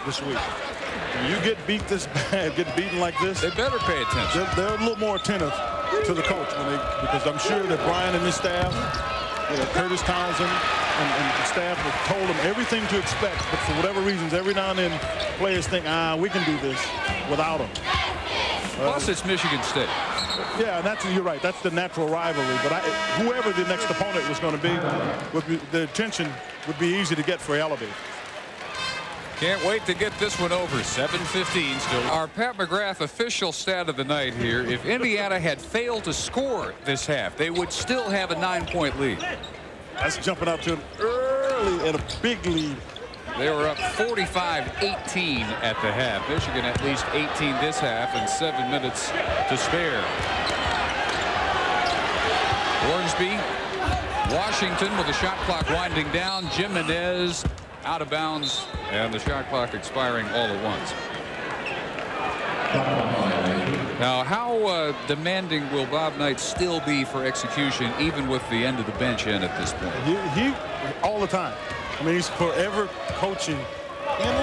this week. When you get beat this bad, get beaten like this, they better pay attention. They're a little more attentive to the coach because I'm sure that Brian and his staff, Curtis Townsend and the staff have told them everything to expect. But for whatever reasons, every now and then, players think, we can do this without him. Plus, it's Michigan State. Yeah, and you're right. That's the natural rivalry. But whoever the next opponent was going to be, the attention would be easy to get for Ellerby. Can't wait to get this one over. 7:15 still. Our Pat McGrath official stat of the night here. If Indiana had failed to score this half, they would still have a 9-point lead. That's jumping out to an early and a big lead. They were up 45-18 at the half. Michigan at least 18 this half and 7 minutes to spare. Hornsby, Washington with the shot clock winding down. Jimenez out of bounds and the shot clock expiring all at once. Now, how demanding will Bob Knight still be for execution, even with the end of the bench in at this point? He all the time. I mean, he's forever coaching. And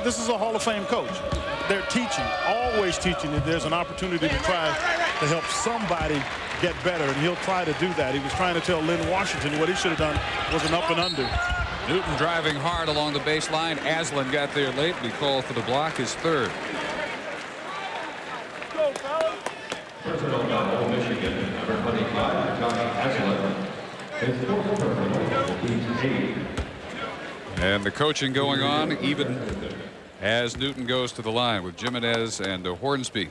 this is a Hall of Fame coach. They're teaching, always teaching. If there's an opportunity to try to help somebody get better, and he'll try to do that. He was trying to tell Lynn Washington what he should have done was an up and under. Newton driving hard along the baseline. Aslan got there late. We call for the block, his third. Michigan, number 25, Johnny Aslan. And the coaching going on even as Newton goes to the line with Jimenez and Hornsby.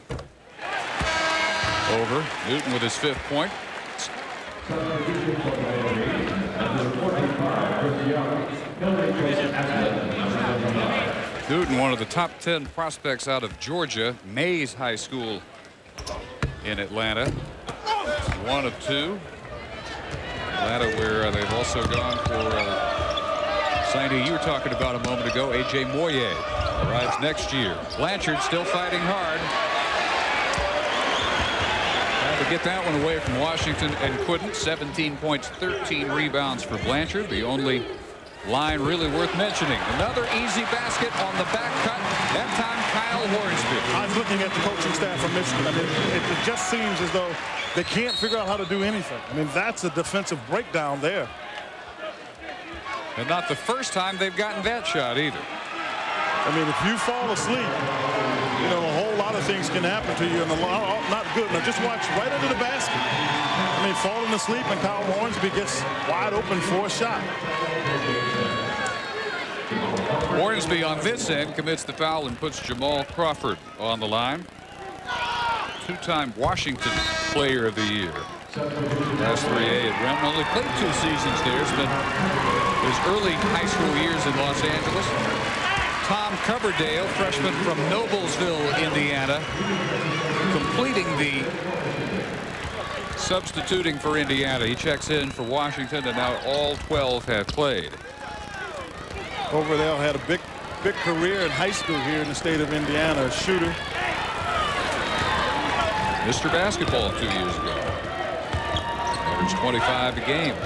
Over. Newton with his 5th point. Newton, one of the top 10 prospects out of Georgia, Mays High School in Atlanta. 1 of 2. Atlanta, where they've also gone for signing you were talking about a moment ago, A.J. Moye arrives next year. Blanchard still fighting hard. Had to get that one away from Washington and couldn't. 17 points, 13 rebounds for Blanchard. The only line really worth mentioning. Another easy basket on the back cut. That time Kyle Hornsby. I was looking at the coaching staff from Michigan. I mean, it just seems as though they can't figure out how to do anything. I mean, that's a defensive breakdown there. And not the first time they've gotten that shot either. I mean, if you fall asleep, a whole lot of things can happen to you, and not good. Now, just watch right under the basket. I mean, falling asleep, and Kyle Hornsby gets wide open for a shot. Hornsby on this end commits the foul and puts Jamal Crawford on the line. 2-time Washington Player of the Year. Last 3A at Renton. Only played 2 seasons there. Spent his early high school years in Los Angeles. Tom Coverdale, freshman from Noblesville, Indiana, completing the substituting for Indiana. He checks in for Washington, and now all 12 have played. Coverdale had a big career in high school here in the state of Indiana, a shooter. Mr. Basketball 2 years ago. Averaged 25 a game.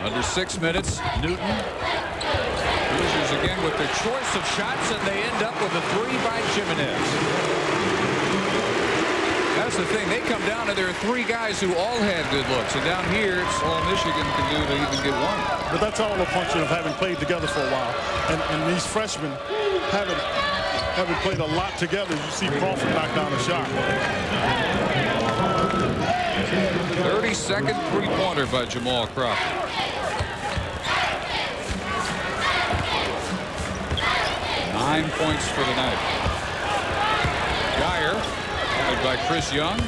Under 6 minutes, Newton. Hoosiers again with their choice of shots, and they end up with a 3 by Jimenez. That's the thing. They come down, and there are 3 guys who all had good looks. And down here, it's all Michigan can do to even get one. But that's all a function of having played together for a while. And these freshmen haven't having played a lot together, you see Crawford knock down a shot. 32nd three-pointer by Jamal Crawford. Nine points for the night. Geyer, followed by Chris Young.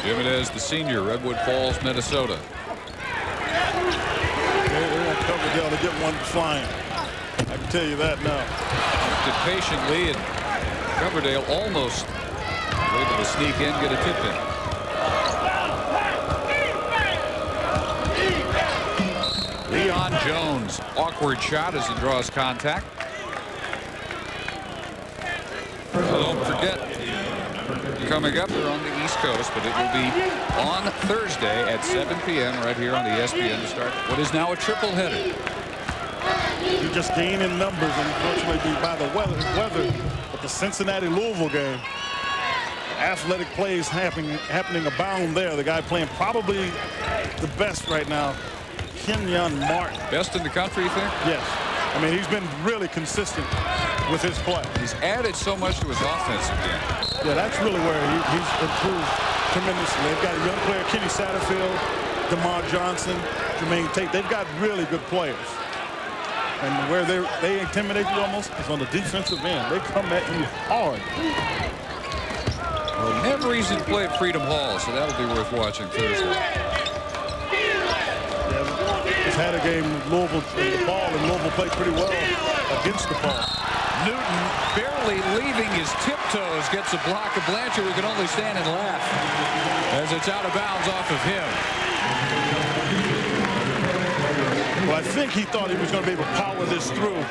Jimenez, the senior, Redwood Falls, Minnesota. They want Coverdale to get one flying. I can tell you that now. Kept it patiently, and Coverdale almost able to sneak in, get a tip in. Leon Jones, awkward shot as he draws contact. Don't forget, coming up, we're on the East Coast, but it will be on Thursday at 7 p.m. right here on the ESPN to start what is now a triple header. You just gain in numbers, unfortunately, by the weather. But the Cincinnati-Louisville game, athletic plays happening abound there. The guy playing probably the best right now, Kenyon Martin. Best in the country, you think? Yes. I mean, he's been really consistent with his play. He's added so much to his offensive game. Yeah, that's really where he's improved tremendously. They've got a young player, Kenny Satterfield, DeMar Johnson, Jermaine Tate. They've got really good players. And where they intimidate you almost is on the defensive end. They come at you hard. Well, never easy to play at Freedom Hall, so that'll be worth watching Thursday. Just had a game with Louisville, the ball, and Louisville played pretty well against the ball. Newton barely leaving his tiptoes gets a block of Blanchard, who can only stand and laugh as it's out of bounds off of him. Well, I think he thought he was going to be able to power this through.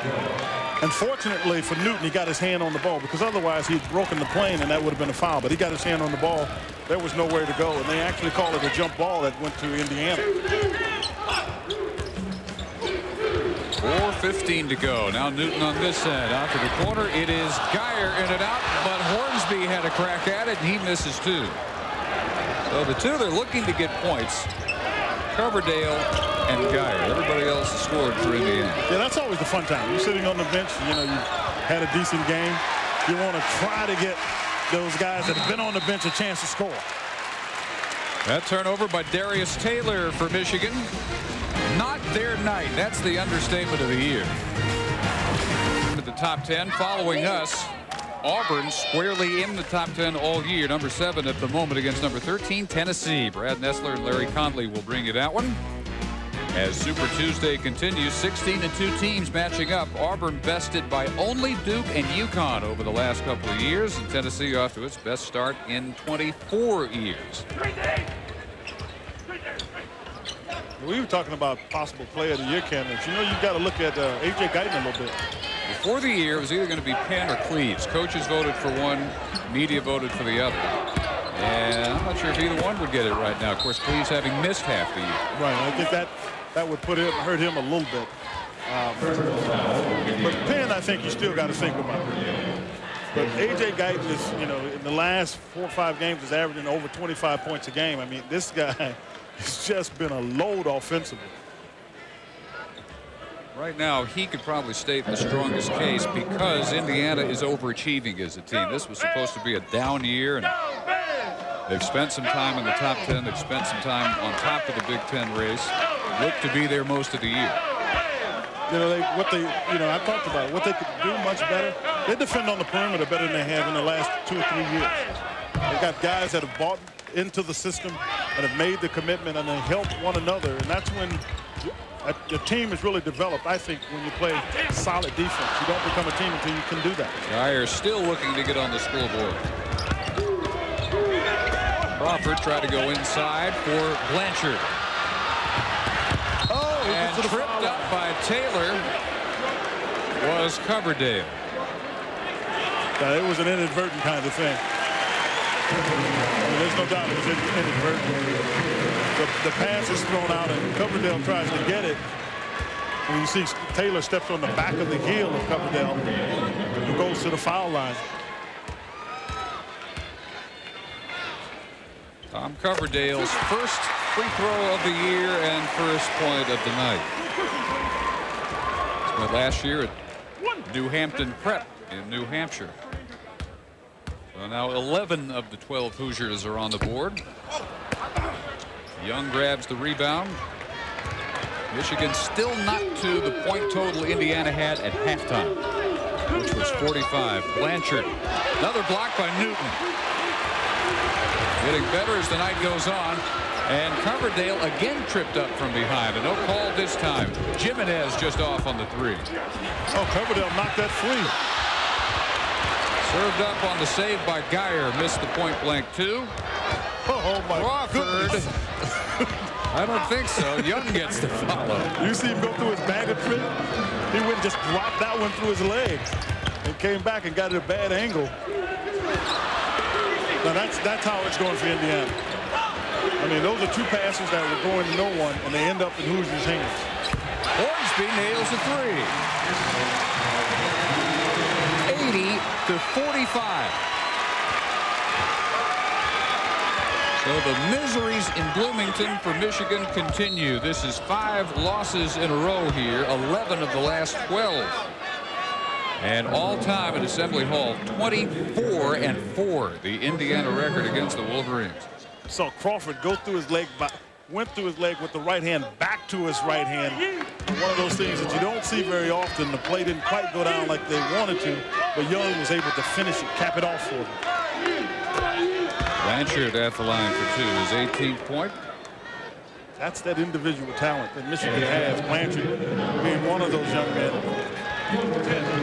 Unfortunately for Newton, he got his hand on the ball, because otherwise he'd broken the plane and that would have been a foul. But he got his hand on the ball. There was nowhere to go, and they actually called it a jump ball that went to Indiana. 4:15 to go. Now Newton on this end. Out to the corner. It is Geyer in and out, but Hornsby had a crack at it, and he misses two. So the two they're looking to get points, Coverdale and Geyer. Everybody else has scored for Indiana. Yeah, that's always the fun time. You're sitting on the bench, you know, you've had a decent game. You want to try to get those guys that have been on the bench a chance to score. That turnover by Darius Taylor for Michigan. Not their night. That's the understatement of the year. To the top 10, following us, Auburn squarely in the top 10 all year. Number 7 at the moment against number 13, Tennessee. Brad Nessler and Larry Conley will bring you that one. As Super Tuesday continues, 16-2 teams matching up. Auburn bested by only Duke and UConn over the last couple of years, and Tennessee off to its best start in 24 years. We were talking about possible player of the year candidates. You know, you've got to look at A.J. Guyton a little bit. Before the year, it was either going to be Penn or Cleves. Coaches voted for one, media voted for the other. And I'm not sure if either one would get it right now. Of course, Cleves having missed half the year. Right. I think that would hurt him a little bit. But Penn, I think you still got to think about it. But A.J. Guyton is, you know, in the last 4 or 5 games is averaging over 25 points a game. I mean, this guy has just been a load offensively. Right now, he could probably state the strongest case because Indiana is overachieving as a team. This was supposed to be a down year, and they've spent some time in the top 10. They've spent some time on top of the Big Ten race. Look to be there most of the year. You know, I talked about it. What they could do much better, they defend on the perimeter better than they have in the last 2 or 3 years. They've got guys that have bought into the system and have made the commitment, and they help one another. And that's when the team is really developed, I think, when you play solid defense. You don't become a team until you can do that. Geyer still looking to get on the scoreboard. Crawford tried to go inside for Blanchard. And tripped up by Taylor was Coverdale. It was an inadvertent kind of thing. I mean, there's no doubt it was inadvertent. The pass is thrown out, and Coverdale tries to get it. And you see Taylor steps on the back of the heel of Coverdale and goes to the foul line. Tom Coverdale's first free throw of the year and first point of the night. Spent last year at New Hampton Prep in New Hampshire. So now 11 of the 12 Hoosiers are on the board. Young grabs the rebound. Michigan still not to the point total Indiana had at halftime, which was 45. Blanchard, another block by Newton. Getting better as the night goes on. And Coverdale again tripped up from behind. And no call this time. Jimenez just off on the three. Oh, Coverdale knocked that free. Served up on the save by Geyer. Missed the point blank two. Oh, my Crawford. goodness. I don't think so. Young gets the follow. You see him go through his bag of trick? He went and just dropped that one through his legs and came back and got it at a bad angle. Now that's how it's going for Indiana. I mean, those are two passes that were going to no one, and they end up in Hoosiers' hands. Hornsby nails a three. 80-45. So the miseries in Bloomington for Michigan continue. This is 5 losses in a row here, 11 of the last 12. And all time at Assembly Hall, 24-4, the Indiana record against the Wolverines. So Crawford go through his leg, went through his leg with the right hand back to his right hand. One of those things that you don't see very often. The play didn't quite go down like they wanted to, but Young was able to finish it, cap it off for them. Blanchard at the line for two, his 18th point. That's that individual talent that Michigan has. Blanchard being one of those young men.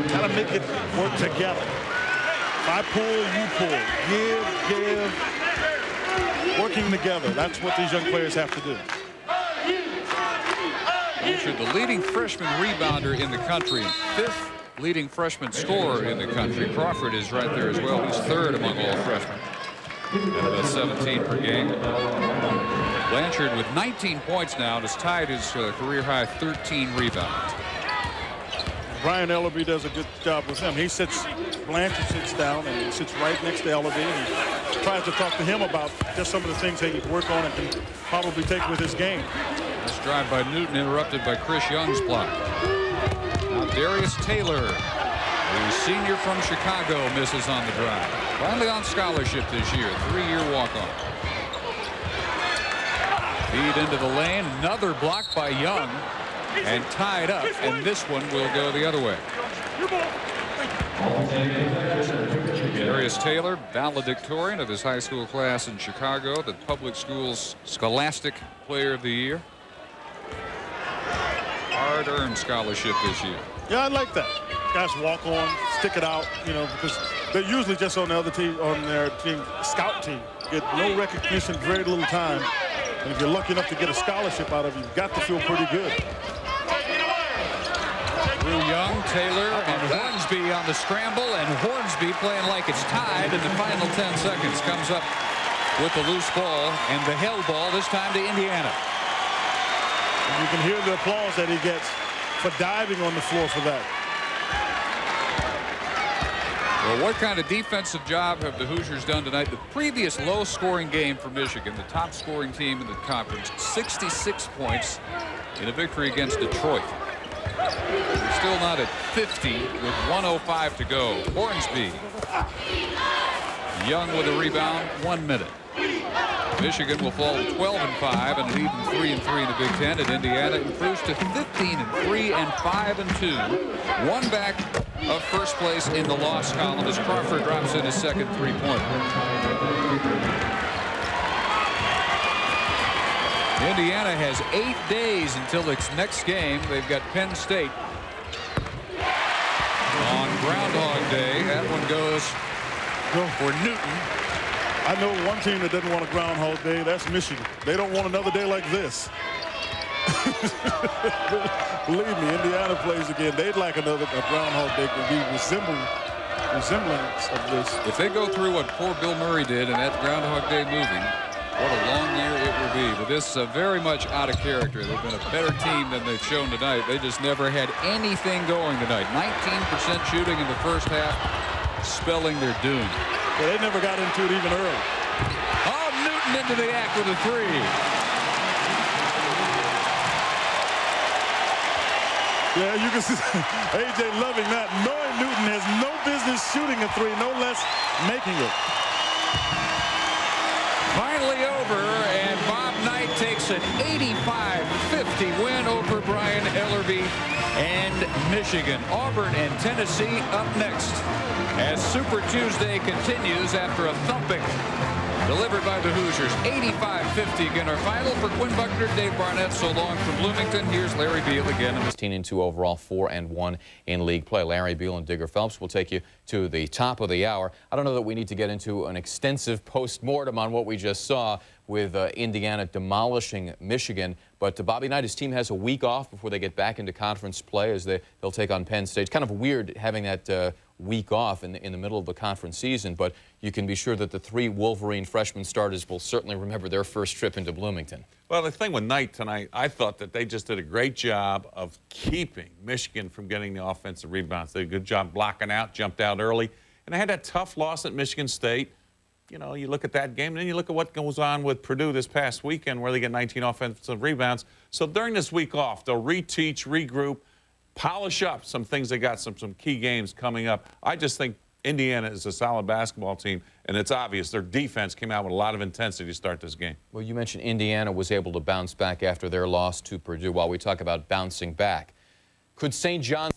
Kind of make it work together. If I pull, you pull. Give. Working together. That's what these young players have to do. Blanchard, the leading freshman rebounder in the country, and 5th leading freshman scorer in the country. Crawford is right there as well. He's 3rd among all freshmen. At about 17 per game. Blanchard with 19 points now and has tied his career-high 13 rebounds. Brian Ellerby does a good job with him. He sits, Blanchard sits down and he sits right next to Ellerby and he tries to talk to him about just some of the things that he can work on and can probably take with his game. This drive by Newton interrupted by Chris Young's block. Now Darius Taylor, the senior from Chicago, misses on the drive. Finally on scholarship this year, 3-year walk-on. Feed into the lane, another block by Young. And tied up, and this one will go the other way. Darius Taylor, valedictorian of his high school class in Chicago, the public schools Scholastic Player of the Year. Hard-earned scholarship this year. Yeah, I like that. Guys walk on, stick it out, you know, because they're usually just on the other team, on their team, scout team. Get no recognition, very little time. And if you're lucky enough to get a scholarship out of it, you've got to feel pretty good. Young, Taylor, and Hornsby on the scramble, and Hornsby playing like it's tied in the final 10 seconds. Comes up with the loose ball and the held ball, this time to Indiana. And you can hear the applause that he gets for diving on the floor for that. Well, what kind of defensive job have the Hoosiers done tonight? The previous low-scoring game for Michigan, the top-scoring team in the conference, 66 points in a victory against Detroit. We're still not at 50 with 1:05 to go. Hornsby. Young with a rebound, 1 minute. Michigan will fall to 12-5 and an even 3-3 in the Big Ten. And Indiana improves to 15-3 and 5-2. One back of first place in the loss column as Crawford drops in his second three-pointer. Indiana has 8 days until its next game. They've got Penn State on Groundhog Day. That one goes for Newton. I know one team that doesn't want a Groundhog Day. That's Michigan. They don't want another day like this. Believe me, Indiana plays again. They'd like a Groundhog Day to be resemblance of this. If they go through what poor Bill Murray did in that Groundhog Day movie, what a long year it will be. But this is very much out of character. They've been a better team than they've shown tonight. They just never had anything going tonight. 19% shooting in the first half, spelling their doom. Yeah, they never got into it even early. Oh, Newton into the act with a three. Yeah, you can see A.J. loving that, knowing Newton has no business shooting a three, no less making it. Finally over, and Bob Knight takes an 85-50 win over Brian Ellerby and Michigan. Auburn and Tennessee up next as Super Tuesday continues after a thumping delivered by the Hoosiers. 85-50 again our final. For Quinn Buckner, Dave Barnett, so long from Bloomington. Here's Larry Beal again. 16-2 overall, 4-1 in league play. Larry Beal and Digger Phelps will take you to the top of the hour. I don't know that we need to get into an extensive post-mortem on what we just saw with Indiana demolishing Michigan, but Bobby Knight, his team has a week off before they get back into conference play as they'll take on Penn State. It's kind of weird having that week off in the middle of the conference season, but you can be sure that the three Wolverine freshman starters will certainly remember their first trip into Bloomington. Well, the thing with Knight tonight, I thought that they just did a great job of keeping Michigan from getting the offensive rebounds. They did a good job blocking out, jumped out early, and they had that tough loss at Michigan State. You know, you look at that game, and then you look at what goes on with Purdue this past weekend where they get 19 offensive rebounds. So during this week off, they'll reteach, regroup, polish up some things. They got some key games coming up. I just think Indiana is a solid basketball team, and it's obvious their defense came out with a lot of intensity to start this game. Well, you mentioned Indiana was able to bounce back after their loss to Purdue. While we talk about bouncing back, could St. John